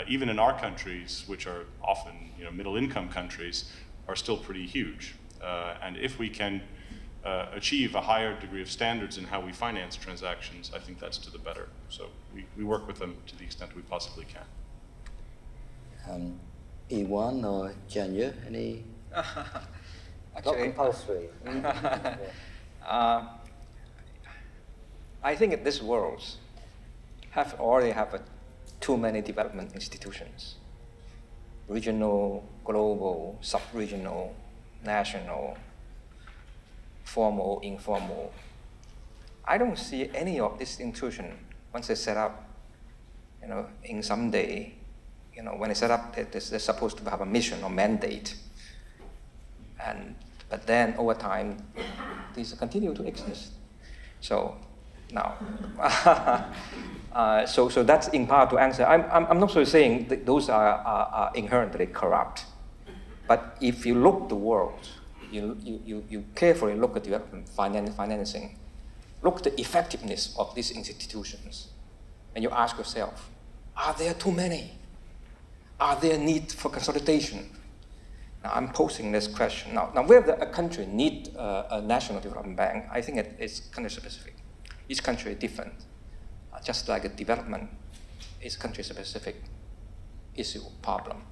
even in our countries, which are often middle-income countries, are still pretty huge. And if we can achieve a higher degree of standards in how we finance transactions, I think that's to the better. So we work with them to the extent we possibly can. Iwan or Janya, any? Not compulsory. I think this world already have too many development institutions. Regional, global, sub-regional, national, formal, informal. I don't see any of these institutions, once they set up, in some day, when they set up, they're supposed to have a mission or mandate. But then over time, these continue to exist. So now, so that's in part to answer. I'm not so saying that those are inherently corrupt, but if you look at the world, you carefully look at development financing, look at the effectiveness of these institutions, and you ask yourself, are there too many? Are there need for consolidation? Now, I'm posing this question. Now whether a country needs a national development bank, I think it's country-specific. Each country is different. Just like a development is country-specific issue, problem.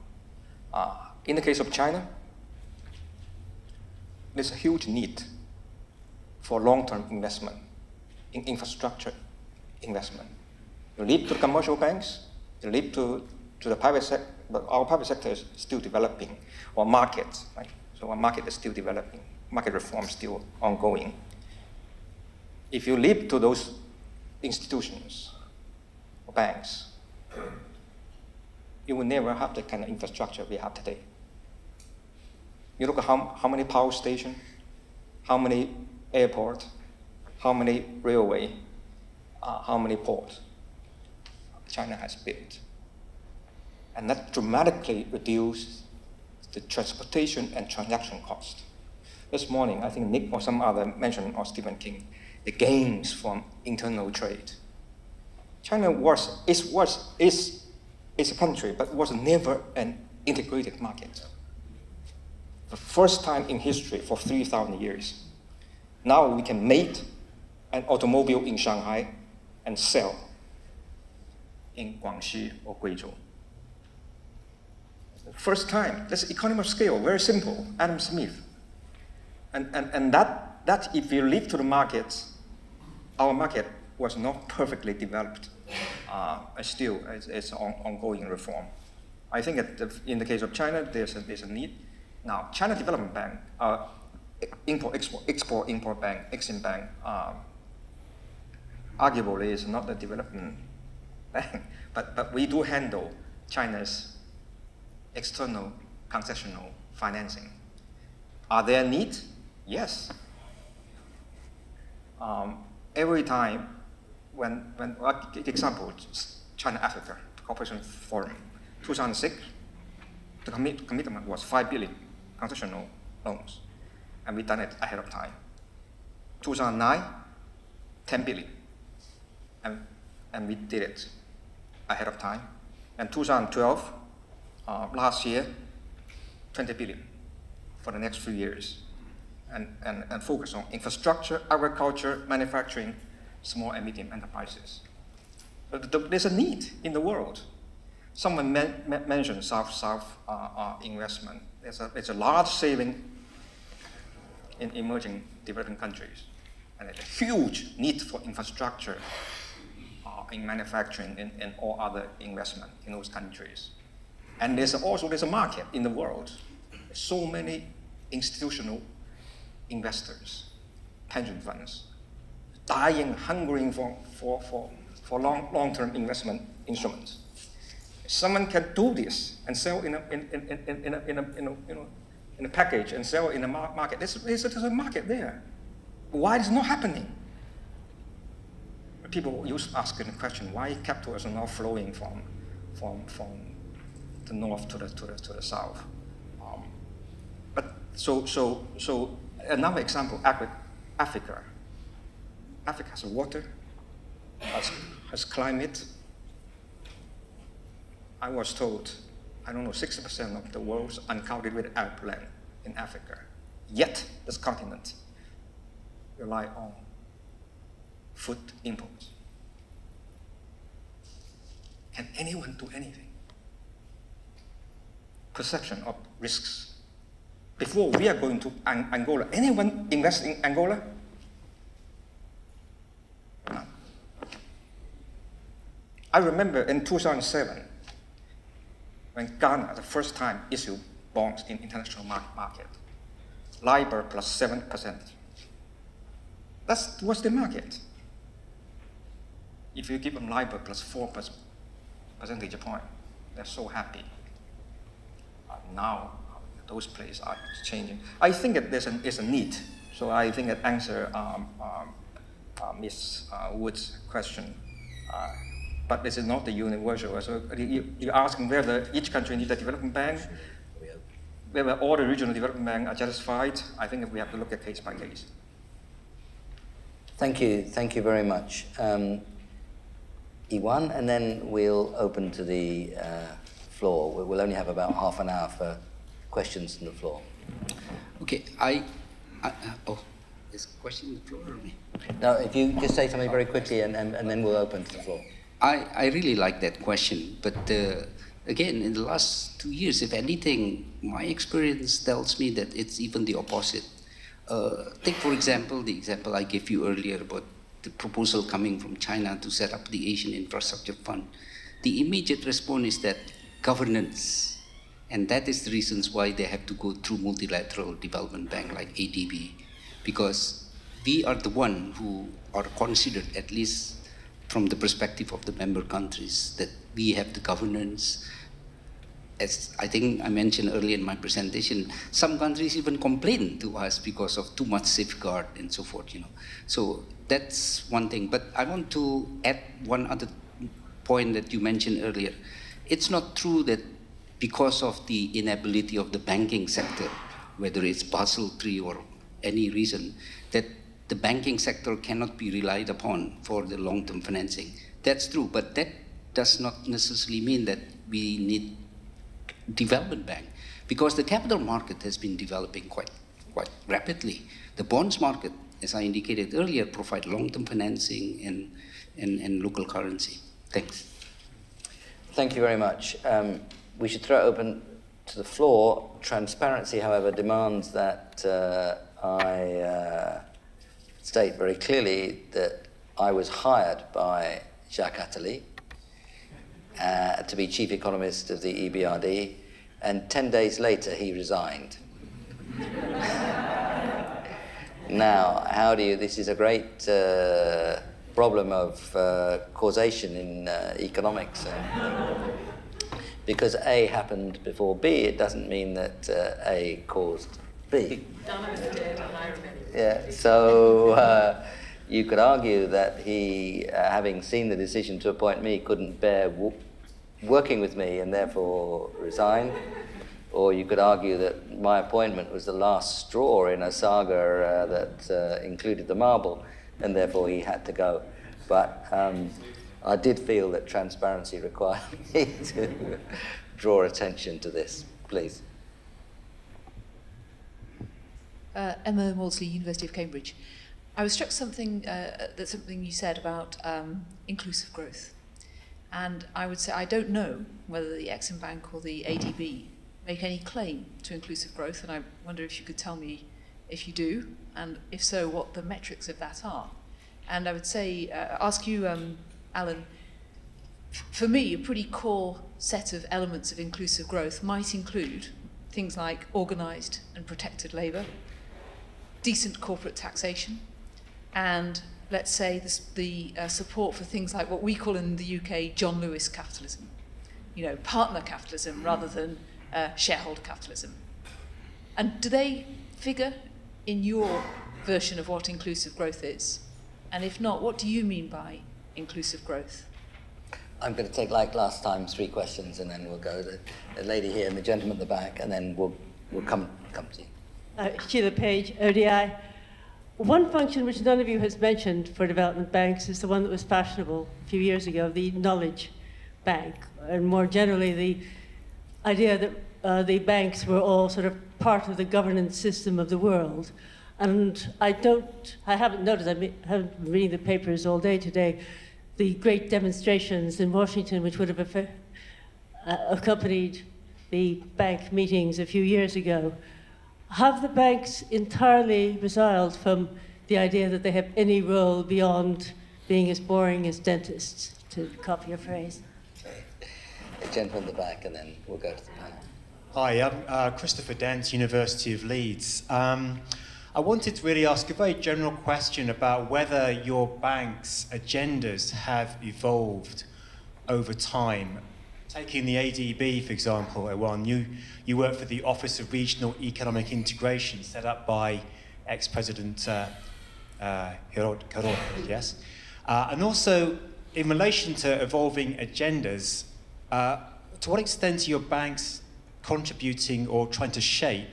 In the case of China, there's a huge need for long-term investment in infrastructure investment. You leave to the commercial banks, you leave to the private sector, but our private sector is still developing, or markets, right? So our market is still developing, market reform is still ongoing. If you leave to those institutions or banks, you will never have the kind of infrastructure we have today. You look at how many power stations, how many airports, how many railway, how many ports China has built. And that dramatically reduced the transportation and transaction cost. This morning, I think Nick or some other mentioned, or Stephen King, the gains from internal trade. China is a country, but was never an integrated market. The first time in history for 3,000 years. Now we can make an automobile in Shanghai and sell in Guangxi or Guizhou. First time, that's economy of scale, very simple, Adam Smith. And that if you leave to the markets, our market was not perfectly developed. Still, it's ongoing reform. I think in the case of China, there's a need. Now, China Development Bank, Export-Import Bank, Exim Bank, arguably is not a development bank, but we do handle China's external concessional financing. Are there needs? Yes. Every time example, China-Africa Cooperation Forum, 2006, the commitment was 5 billion concessional loans, and we done it ahead of time. 2009, 10 billion, and we did it ahead of time. And 2012, last year, 20 billion for the next few years, and focus on infrastructure, agriculture, manufacturing, small and medium enterprises. But there's a need in the world. Someone mentioned South-South investment. There's a large saving in emerging developing countries, and there's a huge need for infrastructure in manufacturing and all other investment in those countries. And there's a market in the world. So many institutional investors, pension funds, dying, hungering for long-term investment instruments. Someone can do this and sell in a package and sell in a market. There's a market there. Why is it not happening? People used to ask the question: why capital is not flowing from the north to the south? But so another example: Africa. Africa has water, has climate. I was told, 60% of the world's uncultivated Arab land in Africa. Yet, this continent rely on food imports. Can anyone do anything? Perception of risks. Before we are going to Angola, anyone invest in Angola? No. I remember in 2007, when Ghana, the first time, issued bonds in international market, LIBOR plus 7%. That was the market. If you give them LIBOR plus 4 percentage point, they're so happy. Now, those places are changing. I think that there's a need. So I think that answer Ms. Wood's question. But this is not the universal. So you're asking whether each country needs a development bank, whether all the regional development banks are satisfied. I think we have to look at case by case. Thank you very much. Iwan, and then we'll open to the floor. We'll only have about half an hour for questions from the floor. Okay, oh, there's a question on the floor or me? Now, if you just say something very quickly and then we'll open to the floor. I really like that question, but again, in the last 2 years, if anything, my experience tells me that it's even the opposite. Take, for example, the example I gave you earlier about the proposal coming from China to set up the Asian Infrastructure Fund. The immediate response is that governance, and that is the reasons why they have to go through multilateral development bank like ADB, because we are the one who are considered, at least from the perspective of the member countries, that we have the governance. As I think I mentioned earlier in my presentation, some countries even complain to us because of too much safeguard and so forth, you know. So that's one thing. But I want to add one other point that you mentioned earlier. It's not true that because of the inability of the banking sector, whether it's Basel III or any reason, that the banking sector cannot be relied upon for the long-term financing. That's true, but that does not necessarily mean that we need development bank, because the capital market has been developing quite rapidly. The bonds market, as I indicated earlier, provide long-term financing and local currency. Thanks. Thank you very much. We should throw it open to the floor. Transparency, however, demands that I state very clearly that I was hired by Jacques Attali to be chief economist of the EBRD, and 10 days later he resigned. Now, how do you, this is a great problem of causation in economics. Because A happened before B, it doesn't mean that A caused B. Yeah, so you could argue that he, having seen the decision to appoint me, couldn't bear working with me and therefore resigned. Or you could argue that my appointment was the last straw in a saga that included the marble, and therefore he had to go. But I did feel that transparency required me to draw attention to this. Please. Emma Maudsley, University of Cambridge. I was struck something you said about inclusive growth. And I would say I don't know whether the Exim Bank or the ADB make any claim to inclusive growth, and I wonder if you could tell me if you do, and if so, what the metrics of that are. And I would say, ask you, Alan, for me, a pretty core set of elements of inclusive growth might include things like organised and protected labour, decent corporate taxation, and let's say the support for things like what we call in the UK John Lewis capitalism, you know, partner capitalism rather than shareholder capitalism. And do they figure in your version of what inclusive growth is? And if not, what do you mean by inclusive growth? I'm going to take, like last time, 3 questions, and then we'll go to the lady here and the gentleman at the back, and then we'll come to you. Sheila Page, ODI. One function which none of you has mentioned for development banks is the one that was fashionable a few years ago, the knowledge bank, and more generally the idea that the banks were all sort of part of the governance system of the world. And I haven't noticed, I haven't been reading the papers all day today, the great demonstrations in Washington which would have accompanied the bank meetings a few years ago. Have the banks entirely resiled from the idea that they have any role beyond being as boring as dentists, to copy a phrase? The gentleman at the back, and then we'll go to the panel. Hi, I'm Christopher Dent, University of Leeds. I wanted to really ask a very general question about whether your bank's agendas have evolved over time. Taking the ADB, for example, Ewan, you work for the Office of Regional Economic Integration, set up by ex-President Hirota, yes? And also, in relation to evolving agendas, to what extent are your banks contributing or trying to shape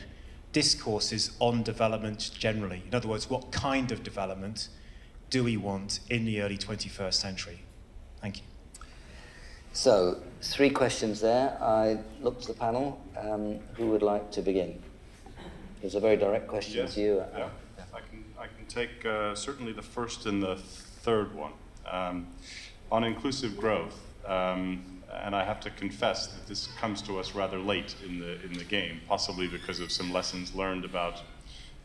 discourses on development generally? In other words, what kind of development do we want in the early 21st century? Thank you. So, 3 questions there. I looked at the panel. Who would like to begin? There's a very direct question to you. Yeah. I can take certainly the first and the third one. On inclusive growth, and I have to confess that this comes to us rather late in the game, possibly because of some lessons learned about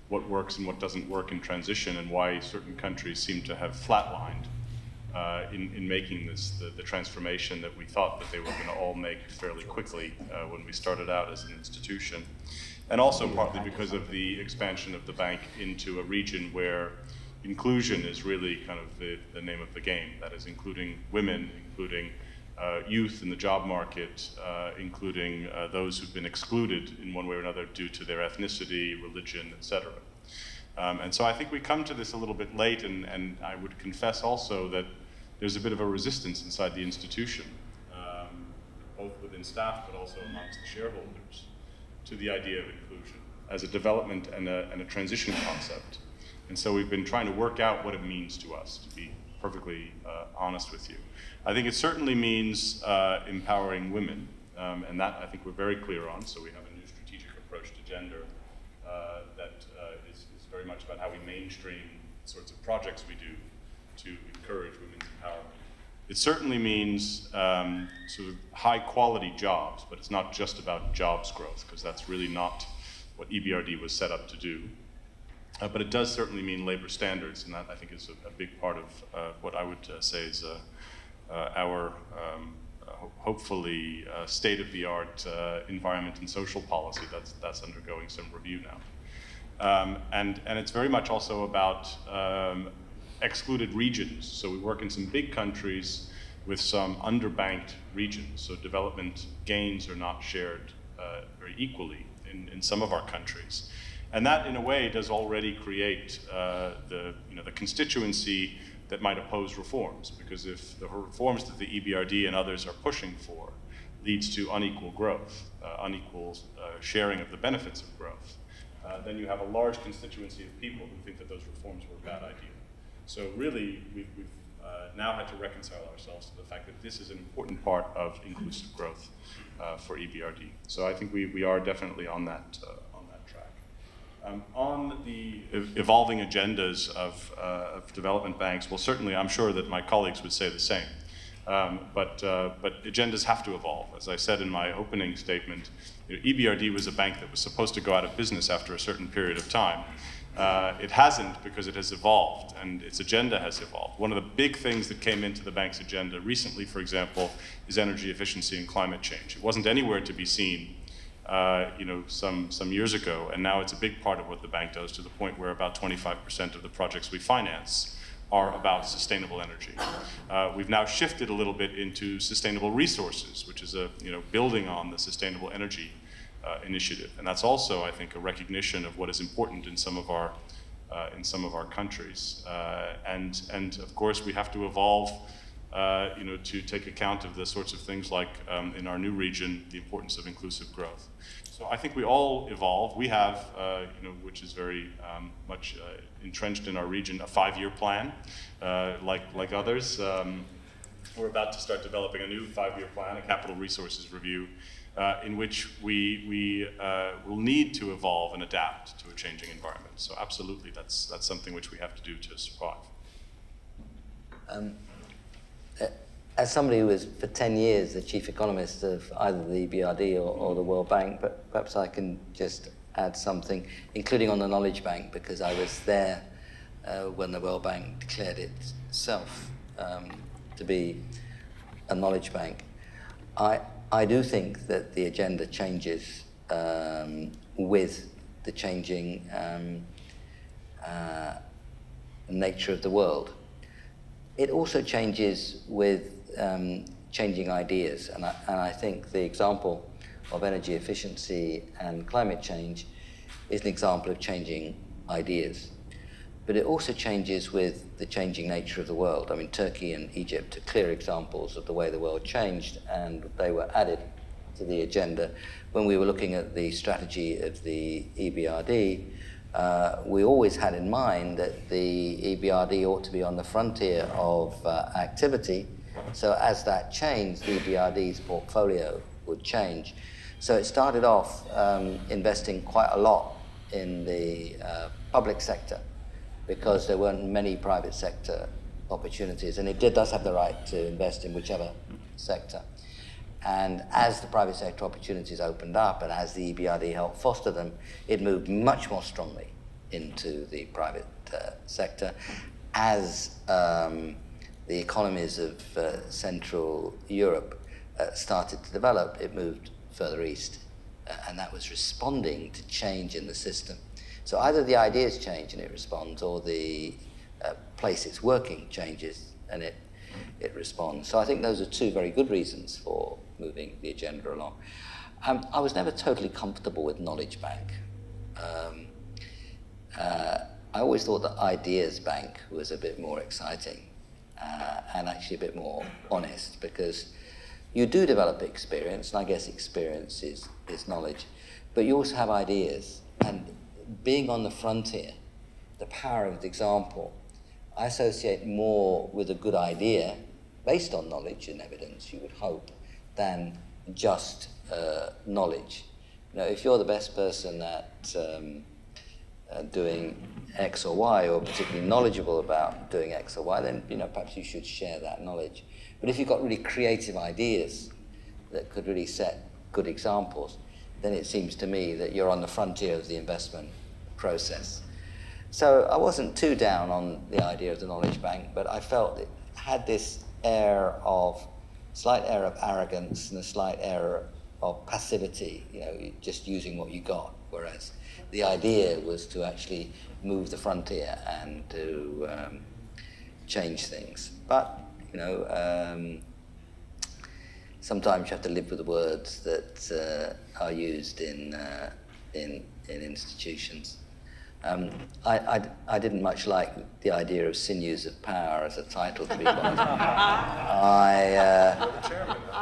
what works and what doesn't work in transition, and why certain countries seem to have flatlined in making this the transformation that we thought that they were going to all make fairly quickly when we started out as an institution. And also partly because of the expansion of the bank into a region where inclusion is really kind of the name of the game. That is including women, including youth in the job market, including those who've been excluded in one way or another due to their ethnicity, religion, etc. And so I think we come to this a little bit late, and I would confess also that there's a bit of a resistance inside the institution, both within staff but also amongst the shareholders, to the idea of inclusion as a development and a transition concept. And so we've been trying to work out what it means to us, to be perfectly honest with you. I think it certainly means empowering women, and that I think we're very clear on. So we have a new strategic approach to gender that is very much about how we mainstream the sorts of projects we do to encourage women's empowerment. It certainly means sort of high quality jobs, but it's not just about jobs growth, because that's really not what EBRD was set up to do. But it does certainly mean labor standards, and that I think is a big part of what I would say is our hopefully state-of-the-art environment and social policy that's undergoing some review now. And it's very much also about excluded regions. So we work in some big countries with some underbanked regions. So development gains are not shared very equally in some of our countries. And that, in a way, does already create the constituency that might oppose reforms, because if the reforms that the EBRD and others are pushing for leads to unequal growth, unequal sharing of the benefits of growth, then you have a large constituency of people who think that those reforms were a bad idea. So really, we've now had to reconcile ourselves to the fact that this is an important part of inclusive growth for EBRD. So I think we are definitely on that track. On the evolving agendas of development banks, well, certainly I'm sure that my colleagues would say the same. But agendas have to evolve. As I said in my opening statement, EBRD was a bank that was supposed to go out of business after a certain period of time. It hasn't, because it has evolved, and its agenda has evolved. One of the big things that came into the bank's agenda recently, for example, is energy efficiency and climate change. It wasn't anywhere to be seen some years ago, and now it's a big part of what the bank does, to the point where about 25% of the projects we finance are about sustainable energy. We've now shifted a little bit into sustainable resources, which is building on the sustainable energy initiative, and that's also, I think, a recognition of what is important in some of our countries. And of course, we have to evolve, to take account of the sorts of things like in our new region, the importance of inclusive growth. So I think we all evolve. We have, which is very much entrenched in our region, a 5-year plan, like others. We're about to start developing a new 5-year plan, a capital resources review, in which we will need to evolve and adapt to a changing environment. So absolutely, that's something which we have to do to survive. As somebody who was for 10 years the chief economist of either the EBRD or the World Bank, but perhaps I can just add something, including on the Knowledge Bank, because I was there when the World Bank declared itself to be a knowledge bank. I do think that the agenda changes with the changing nature of the world. It also changes with changing ideas, and I think the example of energy efficiency and climate change is an example of changing ideas. But it also changes with the changing nature of the world. I mean, Turkey and Egypt are clear examples of the way the world changed, and they were added to the agenda. When we were looking at the strategy of the EBRD, we always had in mind that the EBRD ought to be on the frontier of activity, So as that changed, the EBRD's portfolio would change. So it started off investing quite a lot in the public sector because there weren't many private sector opportunities, and it does have the right to invest in whichever sector. And as the private sector opportunities opened up and as the EBRD helped foster them, it moved much more strongly into the private sector. As the economies of Central Europe started to develop, it moved further east. And that was responding to change in the system. So either the ideas change and it responds, or the place it's working changes and it responds. So I think those are two very good reasons for moving the agenda along. I was never totally comfortable with Knowledge Bank. I always thought that Ideas Bank was a bit more exciting and actually a bit more honest, because you do develop experience, and I guess experience is knowledge, but you also have ideas. And being on the frontier, the power of the example, I associate more with a good idea based on knowledge and evidence, you would hope, than just knowledge. You know, if you're the best person at doing X or Y, or particularly knowledgeable about doing X or Y, then perhaps you should share that knowledge. But if you've got really creative ideas that could really set good examples, then it seems to me that you're on the frontier of the investment process. So I wasn't too down on the idea of the Knowledge Bank, but I felt it had this slight air of arrogance and a slight air of passivity, just using what you got, whereas the idea was to actually move the frontier and to change things. But sometimes you have to live with the words that are used in institutions. I didn't much like the idea of Sinews of Power as a title, to be honest.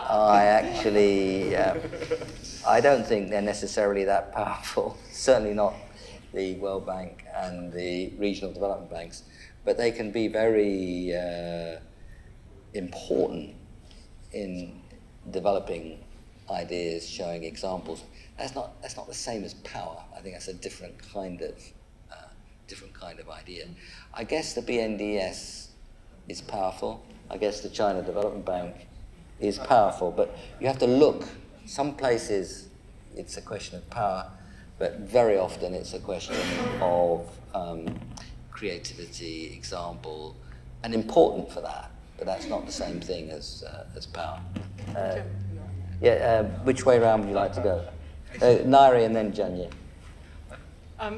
I actually, I don't think they're necessarily that powerful, certainly not the World Bank and the regional development banks, but they can be very important in developing ideas, showing examples. That's not the same as power. I think that's a different kind of idea. I guess the BNDES is powerful. I guess the China Development Bank is powerful, but you have to look. Some places it's a question of power, but very often it's a question of creativity, example, and important for that. But that's not the same thing as power. Which way around would you like to go? Nairi and then Janya.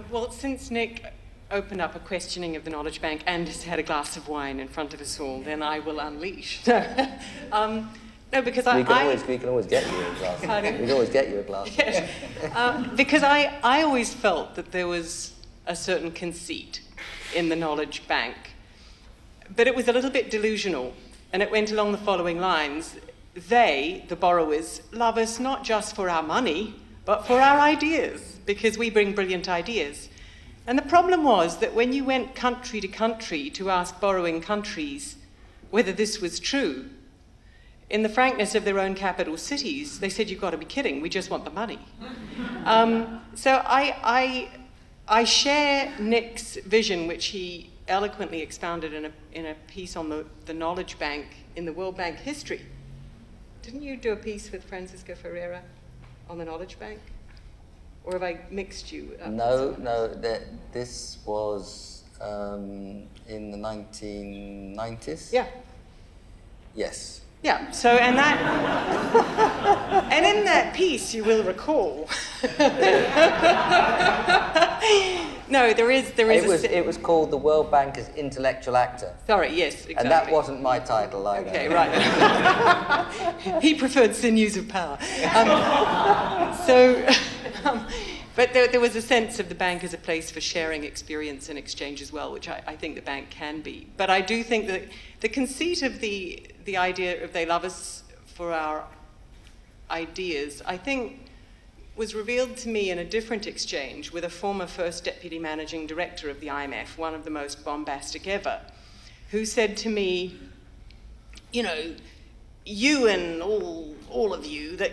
Well, since Nick opened up a questioning of the Knowledge Bank and has had a glass of wine in front of us all, then I will unleash. No, because we can always get you a glass. We can always get you a glass. Yes. Because I always felt that there was a certain conceit in the Knowledge Bank, but it was a little bit delusional, and it went along the following lines. They, the borrowers, love us not just for our money, but for our ideas, because we bring brilliant ideas. And the problem was that when you went country to country to ask borrowing countries whether this was true, in the frankness of their own capital cities, they said, "You've got to be kidding, we just want the money." So I share Nick's vision, which he eloquently expounded in a piece on the Knowledge Bank in the World Bank history. Didn't you do a piece with Francisco Ferreira on the Knowledge Bank? Or have I mixed you up? No, this was in the 1990s? Yeah. Yes. Yeah, so, and in that piece, you will recall. No, there is. It was called The World Bank as Intellectual Actor. Sorry, yes, exactly. And that wasn't my title either. Okay, right. He preferred Sinews of Power. But there was a sense of the bank as a place for sharing experience and exchange as well, which I think the bank can be. But I do think that the conceit of the idea of they love us for our ideas, I think was revealed to me in a different exchange with a former first deputy managing director of the IMF, one of the most bombastic ever, who said to me, you and all of you that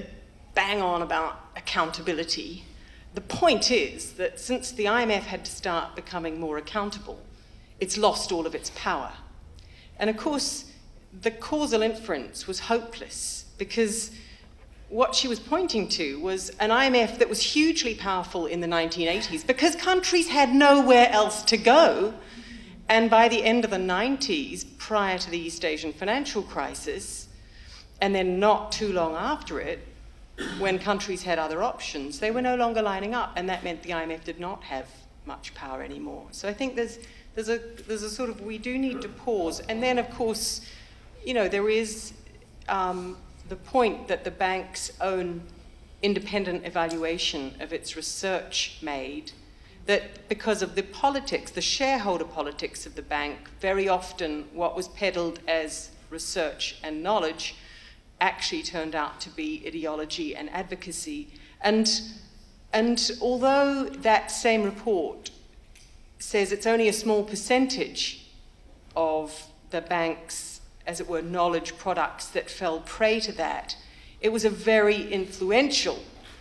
bang on about accountability, the point is that since the IMF had to start becoming more accountable, it's lost all of its power. And of course, the causal inference was hopeless, because what she was pointing to was an IMF that was hugely powerful in the 1980s because countries had nowhere else to go. And by the end of the 90s, prior to the East Asian financial crisis, and then not too long after it, when countries had other options, they were no longer lining up, and that meant the IMF did not have much power anymore. So I think there's a sort of, we do need to pause. And then, of course, you know, there is the point that the bank's own independent evaluation of its research made, that because of the politics, the shareholder politics of the bank, very often what was peddled as research and knowledge actually turned out to be ideology and advocacy. And although that same report says it's only a small percentage of the bank's, as it were, knowledge products that fell prey to that, it was a very influential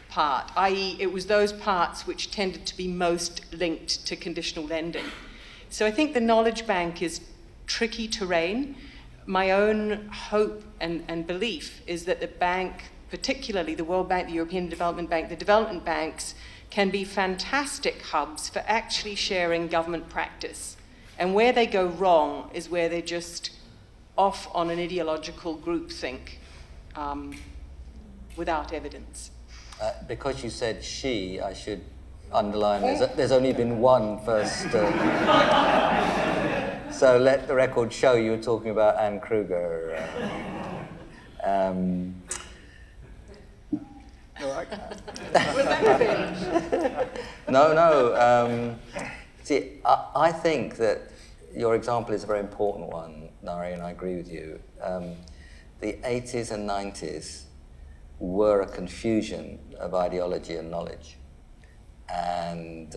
part, i.e. it was those parts which tended to be most linked to conditional lending. So I think the knowledge bank is tricky terrain. My own hope and belief is that the bank, particularly the World Bank, the European Development Bank, the development banks, can be fantastic hubs for actually sharing government practice. And where they go wrong is where they're just off on an ideological groupthink without evidence. Because you said she, I should underline there's only been one first. So let the record show you were talking about Anne Kruger. No. See, I think that your example is a very important one, Nari, and I agree with you. The 80s and 90s were a confusion of ideology and knowledge. And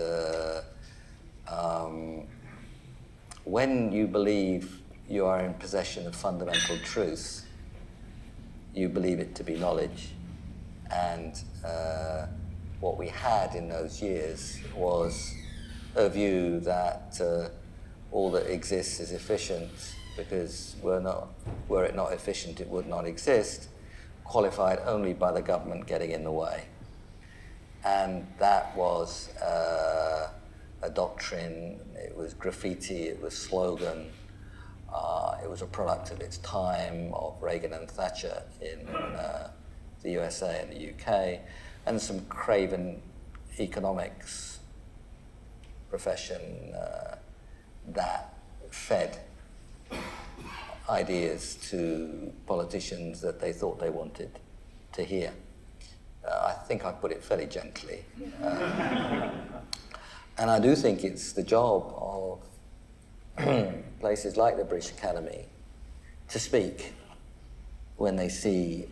when you believe you are in possession of fundamental truth, you believe it to be knowledge. And what we had in those years was a view that all that exists is efficient, because were it not efficient, it would not exist, qualified only by the government getting in the way. And that was a doctrine, it was graffiti, it was slogan, it was a product of its time, of Reagan and Thatcher in the USA and the UK, and some craven economics profession that fed ideas to politicians that they thought they wanted to hear. I think I put it fairly gently. And I do think it's the job of places like the British Academy to speak when they see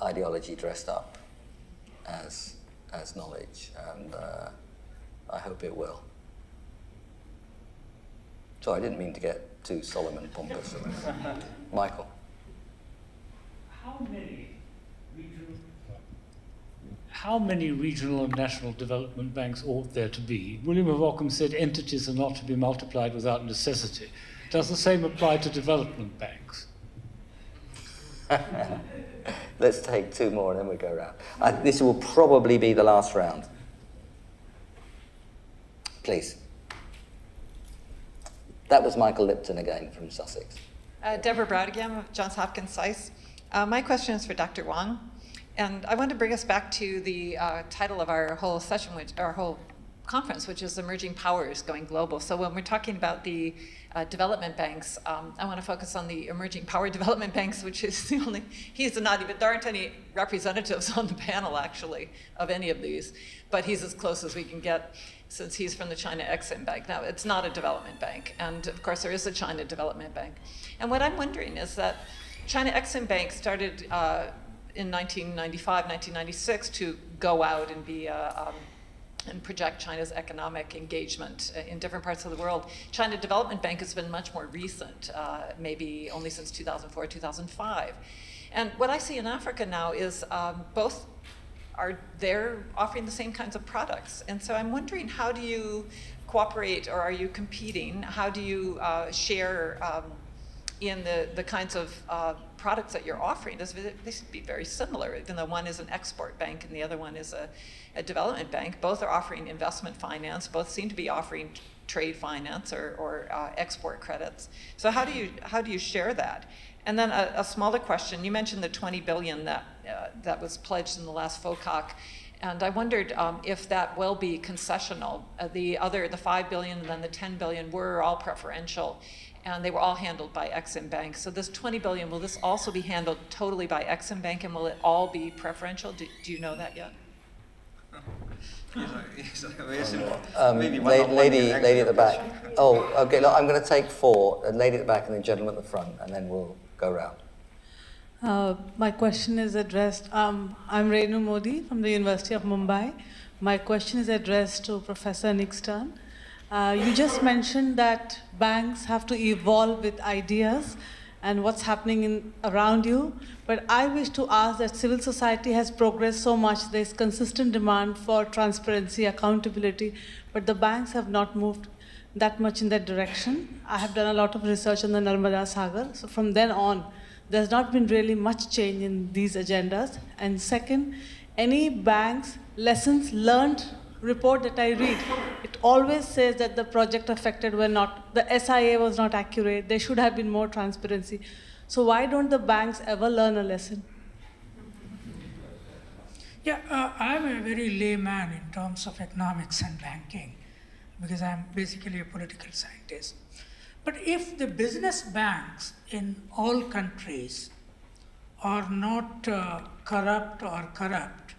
ideology dressed up as knowledge, and I hope it will. Sorry, I didn't mean to get too solemn and pompous. Michael. How many regional and national development banks ought there to be? William of Ockham said entities are not to be multiplied without necessity. Does the same apply to development banks? Let's take two more and then we go around. This will probably be the last round. Please. That was Michael Lipton again from Sussex. Deborah Browdigam of Johns Hopkins SAIS. My question is for Dr. Wang. And I want to bring us back to the title of our whole session, our whole conference, which is Emerging Powers Going Global. So when we're talking about the development banks, I want to focus on the emerging power development banks, which is the only, there aren't any representatives on the panel, actually, of any of these. But he's as close as we can get, since he's from the China Exim Bank. Now, it's not a development bank. And of course, there is a China Development Bank. And what I'm wondering is that China Exim Bank started in 1995, 1996 to go out and be and project China's economic engagement in different parts of the world. China Development Bank has been much more recent, maybe only since 2004, 2005. And what I see in Africa now is both they're offering the same kinds of products. And so I'm wondering, how do you cooperate, or are you competing? How do you share in the kinds of products that you're offering? They should be very similar, even though one is an export bank and the other one is a development bank. Both are offering investment finance. Both seem to be offering trade finance or export credits. So how do you share that? And then a smaller question. You mentioned the 20 billion that was pledged in the last FOCAC. And I wondered if that will be concessional. The 5 billion and then the 10 billion were all preferential, and they were all handled by Exim Bank. So this 20 billion, will this also be handled totally by Exim Bank, and will it all be preferential? Do you know that yet? Very simple. Lady at the back. Oh, okay, look, I'm going to take 4. A lady at the back and the gentleman at the front, and then we'll go round. My question is addressed, I'm Renu Modi from the University of Mumbai. My question is addressed to Professor Nick Stern. You just mentioned that banks have to evolve with ideas and what's happening around you, but I wish to ask that civil society has progressed so much. There's consistent demand for transparency, accountability, but the banks have not moved that much in that direction. I have done a lot of research on the Narmada Sagar, so from then on, there's not been really much change in these agendas. And second, any bank's lessons learned report that I read, it always says that the project affected were not, the SIA was not accurate, there should have been more transparency. So why don't the banks ever learn a lesson? Yeah, I'm a very layman in terms of economics and banking, because I'm basically a political scientist. But if the business banks in all countries are not corrupt or corrupt,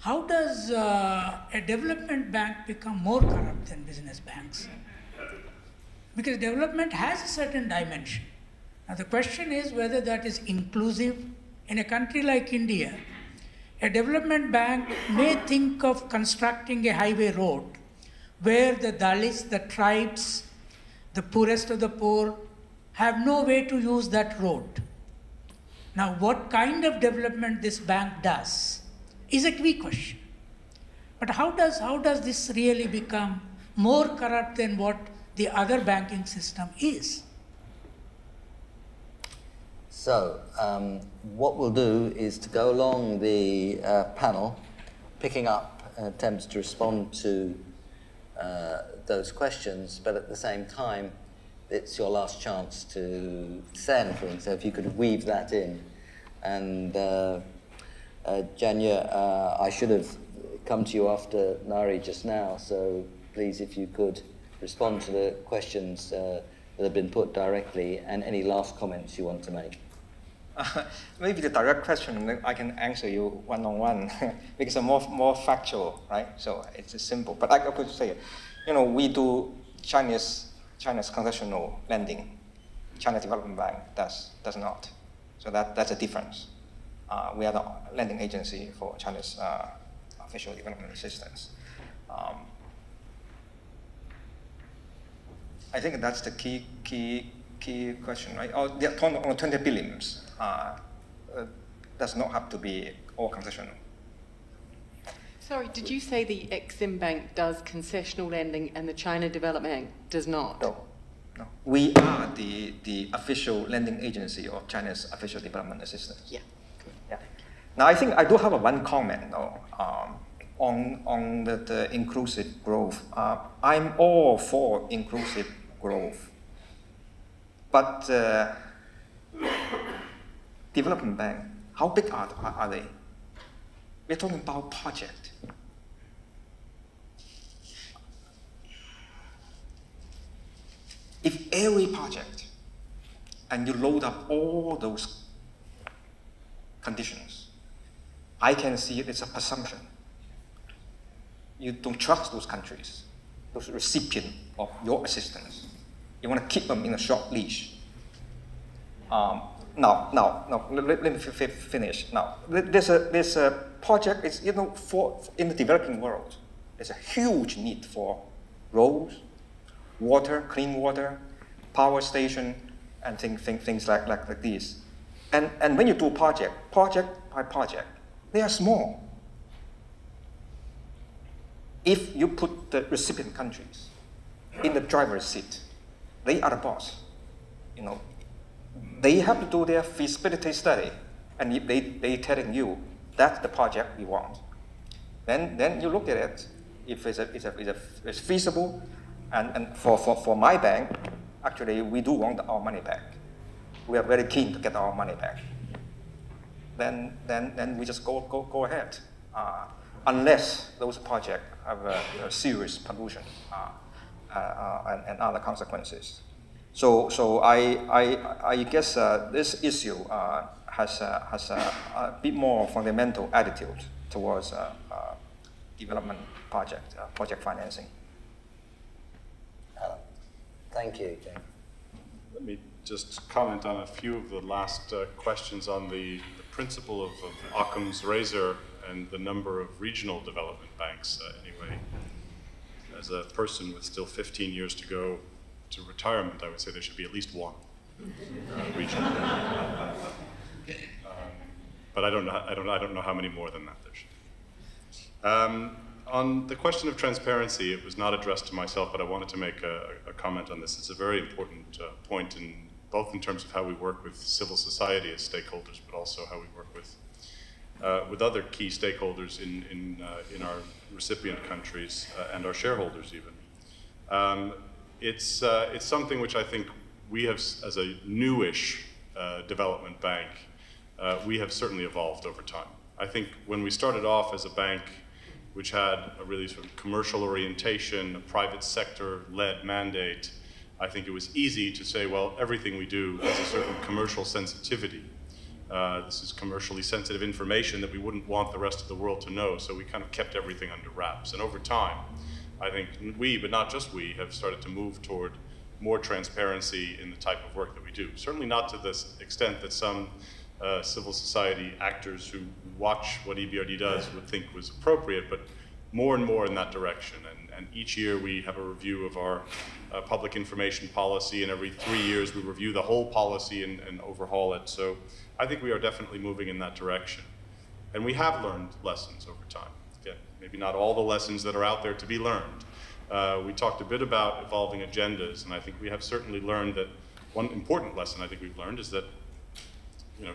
how does a development bank become more corrupt than business banks? Because development has a certain dimension. Now the question is whether that is inclusive. In a country like India, a development bank may think of constructing a highway road where the Dalits, the tribes, the poorest of the poor have no way to use that road. Now what kind of development this bank does is a key question. But how does this really become more corrupt than what the other banking system is? So what we'll do is to go along the panel, picking up attempts to respond to those questions, but at the same time, it's your last chance to say anything. So if you could weave that in. And Janya, I should have come to you after Nari just now, so please, if you could respond to the questions that have been put directly, and any last comments you want to make. Maybe the direct question, I can answer you one-on-one, because it's more factual, right? So it's simple. But I could say, we do China's concessional lending. China Development Bank does not. So that's a difference. We are the lending agency for China's official development assistance. I think that's the key question, right? On 20 billions does not have to be all concessional. Sorry, did you say the Exim Bank does concessional lending and the China Development Bank does not? No. We are the official lending agency of China's official development assistance. Yeah. Yeah. Now, I think I do have one comment though, on the inclusive growth. I'm all for inclusive growth, but development bank, how big are they? We're talking about project. If every project, and you load up all those conditions, I can see it's a presumption. You don't trust those countries, those recipients of your assistance. You want to keep them in a short leash. Now, let me finish. Now, there's a project. It's in the developing world. there's a huge need for roads, water, clean water, power station, and things like these. And when you do project by project, they are small. If you put the recipient countries in the driver's seat, they are the boss. You know, they have to do their feasibility study, and if they telling you that's the project we want. Then you look at it. If it's feasible, and for my bank, actually we do want our money back. We are very keen to get our money back. Then we just go ahead, unless those projects have a serious pollution and other consequences. So I guess this issue has a bit more fundamental attitude towards development project financing. Thank you, James. Let me just comment on a few of the last questions on the principle of Occam's razor and the number of regional development banks anyway. As a person with still 15 years to go to retirement, I would say there should be at least one regional. But I don't know how many more than that there should be. On the question of transparency, it was not addressed to myself, but I wanted to make a comment on this. It's a very important point, both in terms of how we work with civil society as stakeholders, but also how we work with other key stakeholders in our recipient countries and our shareholders even. It's something which I think we have, as a newish development bank, we have certainly evolved over time. I think when we started off as a bank which had a really sort of commercial orientation, a private sector-led mandate, I think it was easy to say, well, everything we do has a certain commercial sensitivity. This is commercially sensitive information that we wouldn't want the rest of the world to know, so we kind of kept everything under wraps. And over time, I think we, but not just we, have started to move toward more transparency in the type of work that we do. Certainly not to the extent that some civil society actors who watch what EBRD does would think was appropriate, but more and more in that direction. And each year we have a review of our public information policy, and every 3 years we review the whole policy and overhaul it. So I think we are definitely moving in that direction. And we have learned lessons over time. Again, maybe not all the lessons that are out there to be learned. We talked a bit about evolving agendas, and I think we have certainly learned that one important lesson I think we've learned is that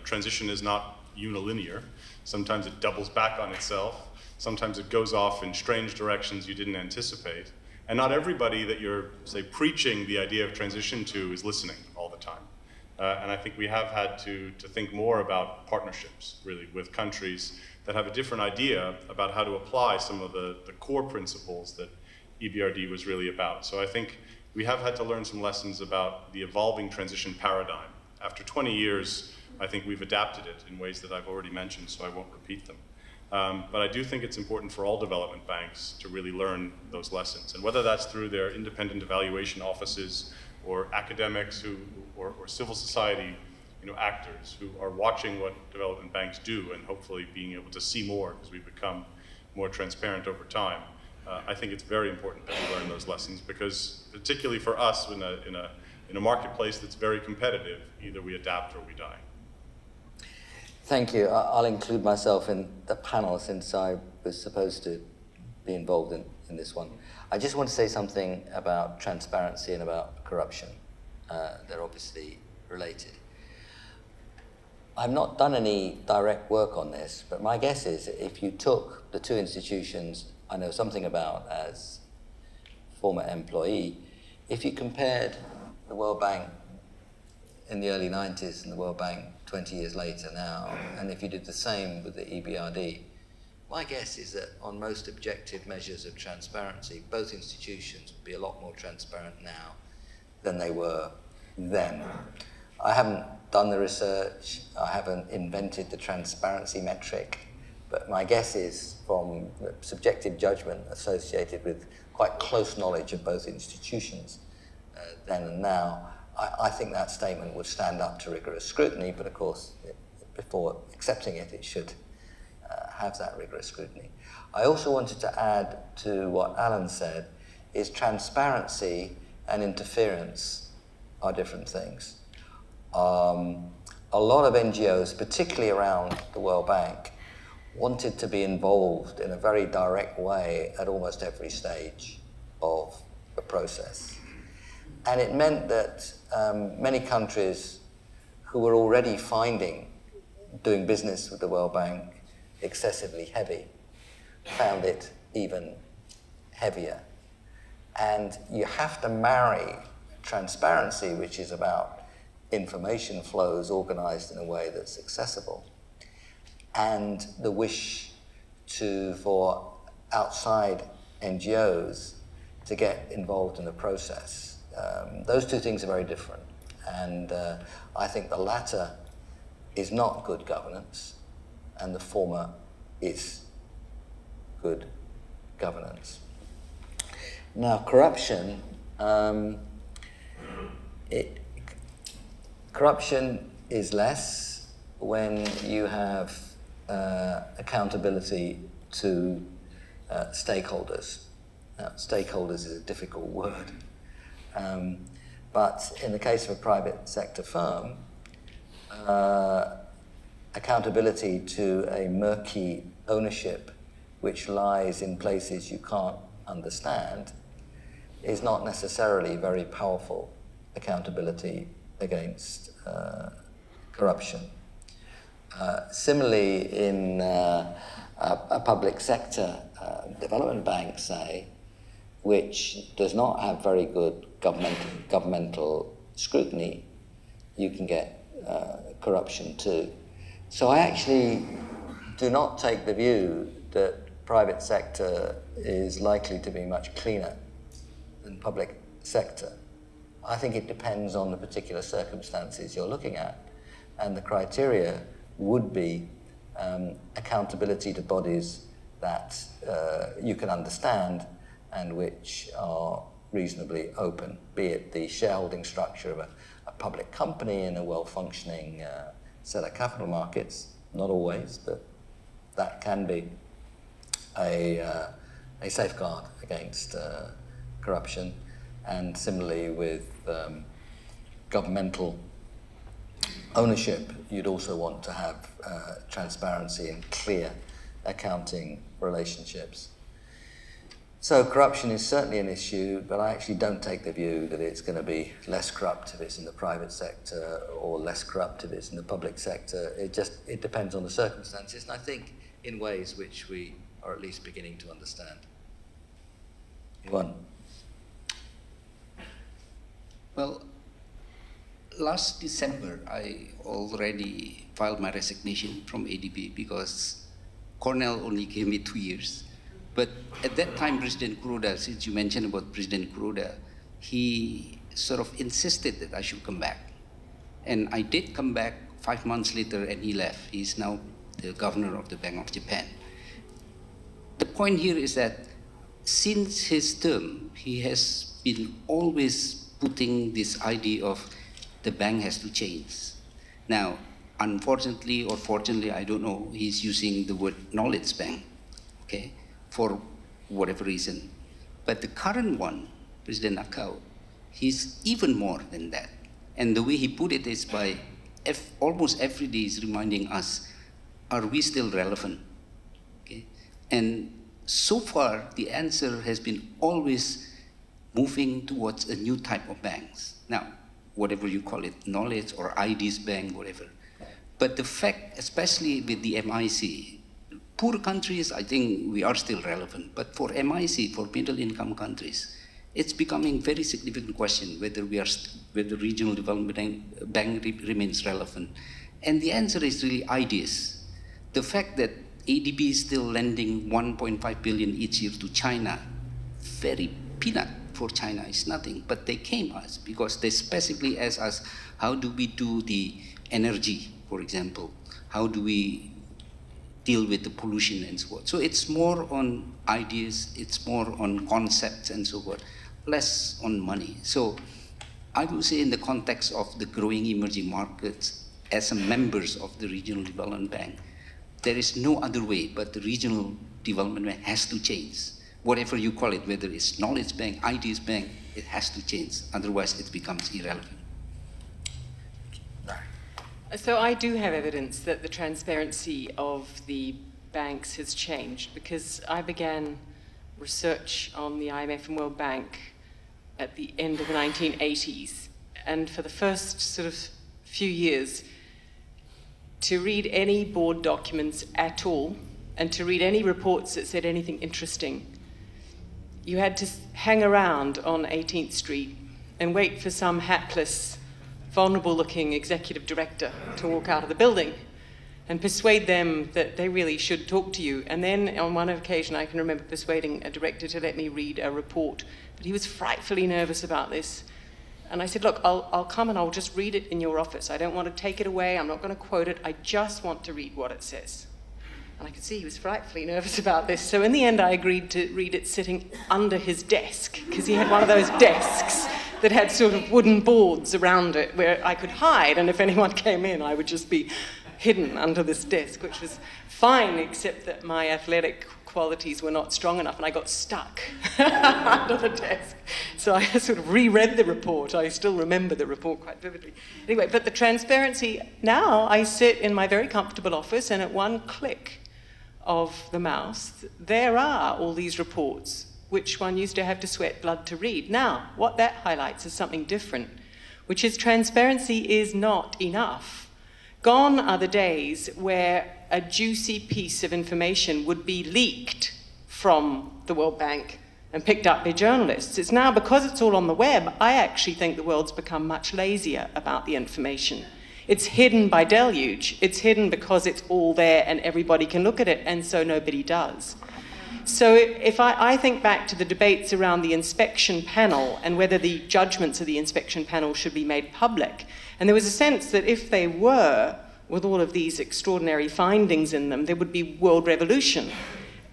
transition is not unilinear. Sometimes it doubles back on itself. Sometimes it goes off in strange directions you didn't anticipate. And not everybody that you're, say, preaching the idea of transition to is listening all the time. And I think we have had to think more about partnerships, really, with countries that have a different idea about how to apply some of the core principles that EBRD was really about. So I think we have had to learn some lessons about the evolving transition paradigm. After 20 years, I think we've adapted it in ways that I've already mentioned, so I won't repeat them. But I do think it's important for all development banks to really learn those lessons. And whether that's through their independent evaluation offices or academics or civil society actors who are watching what development banks do and hopefully being able to see more as we become more transparent over time. I think it's very important that we learn those lessons because particularly for us in a marketplace that's very competitive, either we adapt or we die. Thank you. I'll include myself in the panel since I was supposed to be involved in this one. I just want to say something about transparency and about corruption. They're obviously related. I've not done any direct work on this, but my guess is if you took the two institutions I know something about as former employee, if you compared the World Bank in the early 90s and the World Bank 20 years later now, and if you did the same with the EBRD, my guess is that on most objective measures of transparency, both institutions would be a lot more transparent now than they were then. I haven't done the research, I haven't invented the transparency metric, but my guess is from the subjective judgment associated with quite close knowledge of both institutions then and now, I think that statement would stand up to rigorous scrutiny, but of course, before accepting it, it should have that rigorous scrutiny. I also wanted to add to what Alan said, is transparency and interference are different things. A lot of NGOs, particularly around the World Bank, wanted to be involved in a very direct way at almost every stage of the process. And it meant that many countries who were already finding doing business with the World Bank excessively heavy found it even heavier. And you have to marry transparency, which is about information flows organized in a way that's accessible, and the wish for outside NGOs to get involved in the process. Those two things are very different. And I think the latter is not good governance, and the former is good governance. Now, corruption, corruption is less when you have accountability to stakeholders. Now, stakeholders is a difficult word, but in the case of a private sector firm, accountability to a murky ownership which lies in places you can't understand is not necessarily very powerful accountability against corruption. Similarly, in a public sector development bank, say, which does not have very good governmental scrutiny, you can get corruption too. So I actually do not take the view that private sector is likely to be much cleaner than public sector. I think it depends on the particular circumstances you're looking at, and the criteria would be accountability to bodies that you can understand and which are reasonably open, be it the shareholding structure of a public company in a well-functioning set of capital markets, not always, but that can be a safeguard against corruption. And similarly with governmental ownership, you'd also want to have transparency and clear accounting relationships. So corruption is certainly an issue, but I actually don't take the view that it's going to be less corrupt if it's in the private sector or less corrupt if it's in the public sector. It depends on the circumstances, and I think in ways which we are at least beginning to understand. One. Well, last December, I already filed my resignation from ADB because Cornell only gave me 2 years. But at that time, President Kuroda, since you mentioned about President Kuroda, he sort of insisted that I should come back. And I did come back 5 months later, and he left. He's now the governor of the Bank of Japan. The point here is that since his term, he has been always putting this idea of the bank has to change. Now, unfortunately or fortunately, I don't know, he's using the word knowledge bank, okay, for whatever reason. But the current one, President Akau, he's even more than that. And the way he put it is by almost every day he's reminding us, are we still relevant? Okay? And so far, the answer has been always moving towards a new type of banks. Now, whatever you call it, knowledge or ideas bank, whatever. But the fact, especially with the MIC, poor countries, I think we are still relevant. But for MIC, for middle-income countries, it's becoming very significant question whether whether regional development bank remains relevant. And the answer is really ideas. The fact that ADB is still lending 1.5 billion each year to China, very peanut for China is nothing, but they came us because they specifically asked us, how do we do the energy, for example? How do we deal with the pollution and so forth? So it's more on ideas, it's more on concepts and so forth, less on money. So I would say in the context of the growing emerging markets, as members of the Regional Development Bank, there is no other way but the regional development bank has to change. Whatever you call it, whether it's knowledge bank, ideas bank, it has to change. Otherwise, it becomes irrelevant. So I do have evidence that the transparency of the banks has changed, because I began research on the IMF and World Bank at the end of the 1980s. And for the first sort of few years, to read any board documents at all, and to read any reports that said anything interesting, you had to hang around on 18th Street and wait for some hatless, vulnerable-looking executive director to walk out of the building and persuade them that they really should talk to you. And then on one occasion, I can remember persuading a director to let me read a report, but he was frightfully nervous about this. And I said, look, I'll come and I'll just read it in your office. I don't want to take it away. I'm not going to quote it. I just want to read what it says. And I could see he was frightfully nervous about this. So in the end, I agreed to read it sitting under his desk, because he had one of those desks that had sort of wooden boards around it where I could hide. And if anyone came in, I would just be hidden under this desk, which was fine, except that my athletic qualities were not strong enough, and I got stuck under the desk. So I sort of reread the report. I still remember the report quite vividly. Anyway, but the transparency, now I sit in my very comfortable office, and at one click of the mouse, there are all these reports, which one used to have to sweat blood to read. Now, what that highlights is something different, which is transparency is not enough. Gone are the days where a juicy piece of information would be leaked from the World Bank and picked up by journalists. It's now, because it's all on the web, I actually think the world's become much lazier about the information. It's hidden by deluge. It's hidden because it's all there and everybody can look at it, and so nobody does. So if I think back to the debates around the inspection panel and whether the judgments of the inspection panel should be made public, and there was a sense that if they were, with all of these extraordinary findings in them, there would be world revolution,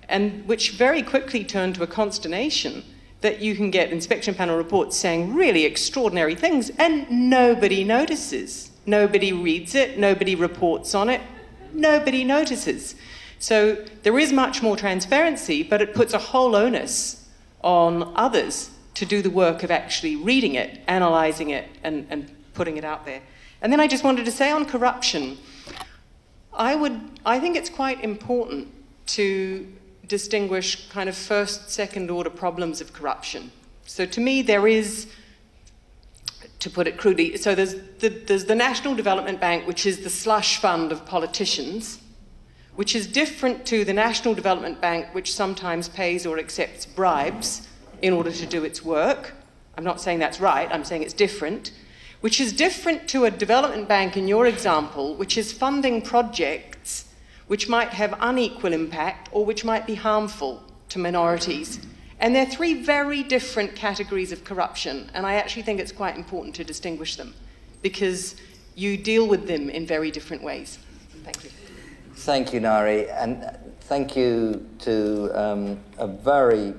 and which very quickly turned to a consternation that you can get inspection panel reports saying really extraordinary things and nobody notices. Nobody reads it, nobody reports on it, nobody notices. So there is much more transparency, but it puts a whole onus on others to do the work of actually reading it, analysing it, and putting it out there. And then I just wanted to say on corruption, I think it's quite important to distinguish kind of first, second order problems of corruption. So to me, there is, to put it crudely, so there's the National Development Bank, which is the slush fund of politicians, which is different to the National Development Bank, which sometimes pays or accepts bribes in order to do its work. I'm not saying that's right, I'm saying it's different. Which is different to a development bank in your example, which is funding projects which might have unequal impact or which might be harmful to minorities. And they're three very different categories of corruption, and I actually think it's quite important to distinguish them, because you deal with them in very different ways. Thank you. Thank you, Nari, and thank you to a very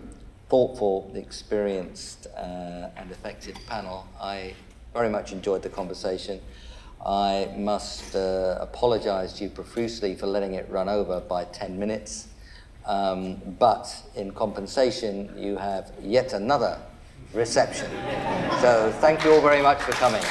thoughtful, experienced and effective panel. I very much enjoyed the conversation. I must apologise to you profusely for letting it run over by 10 minutes. But in compensation, you have yet another reception. So thank you all very much for coming.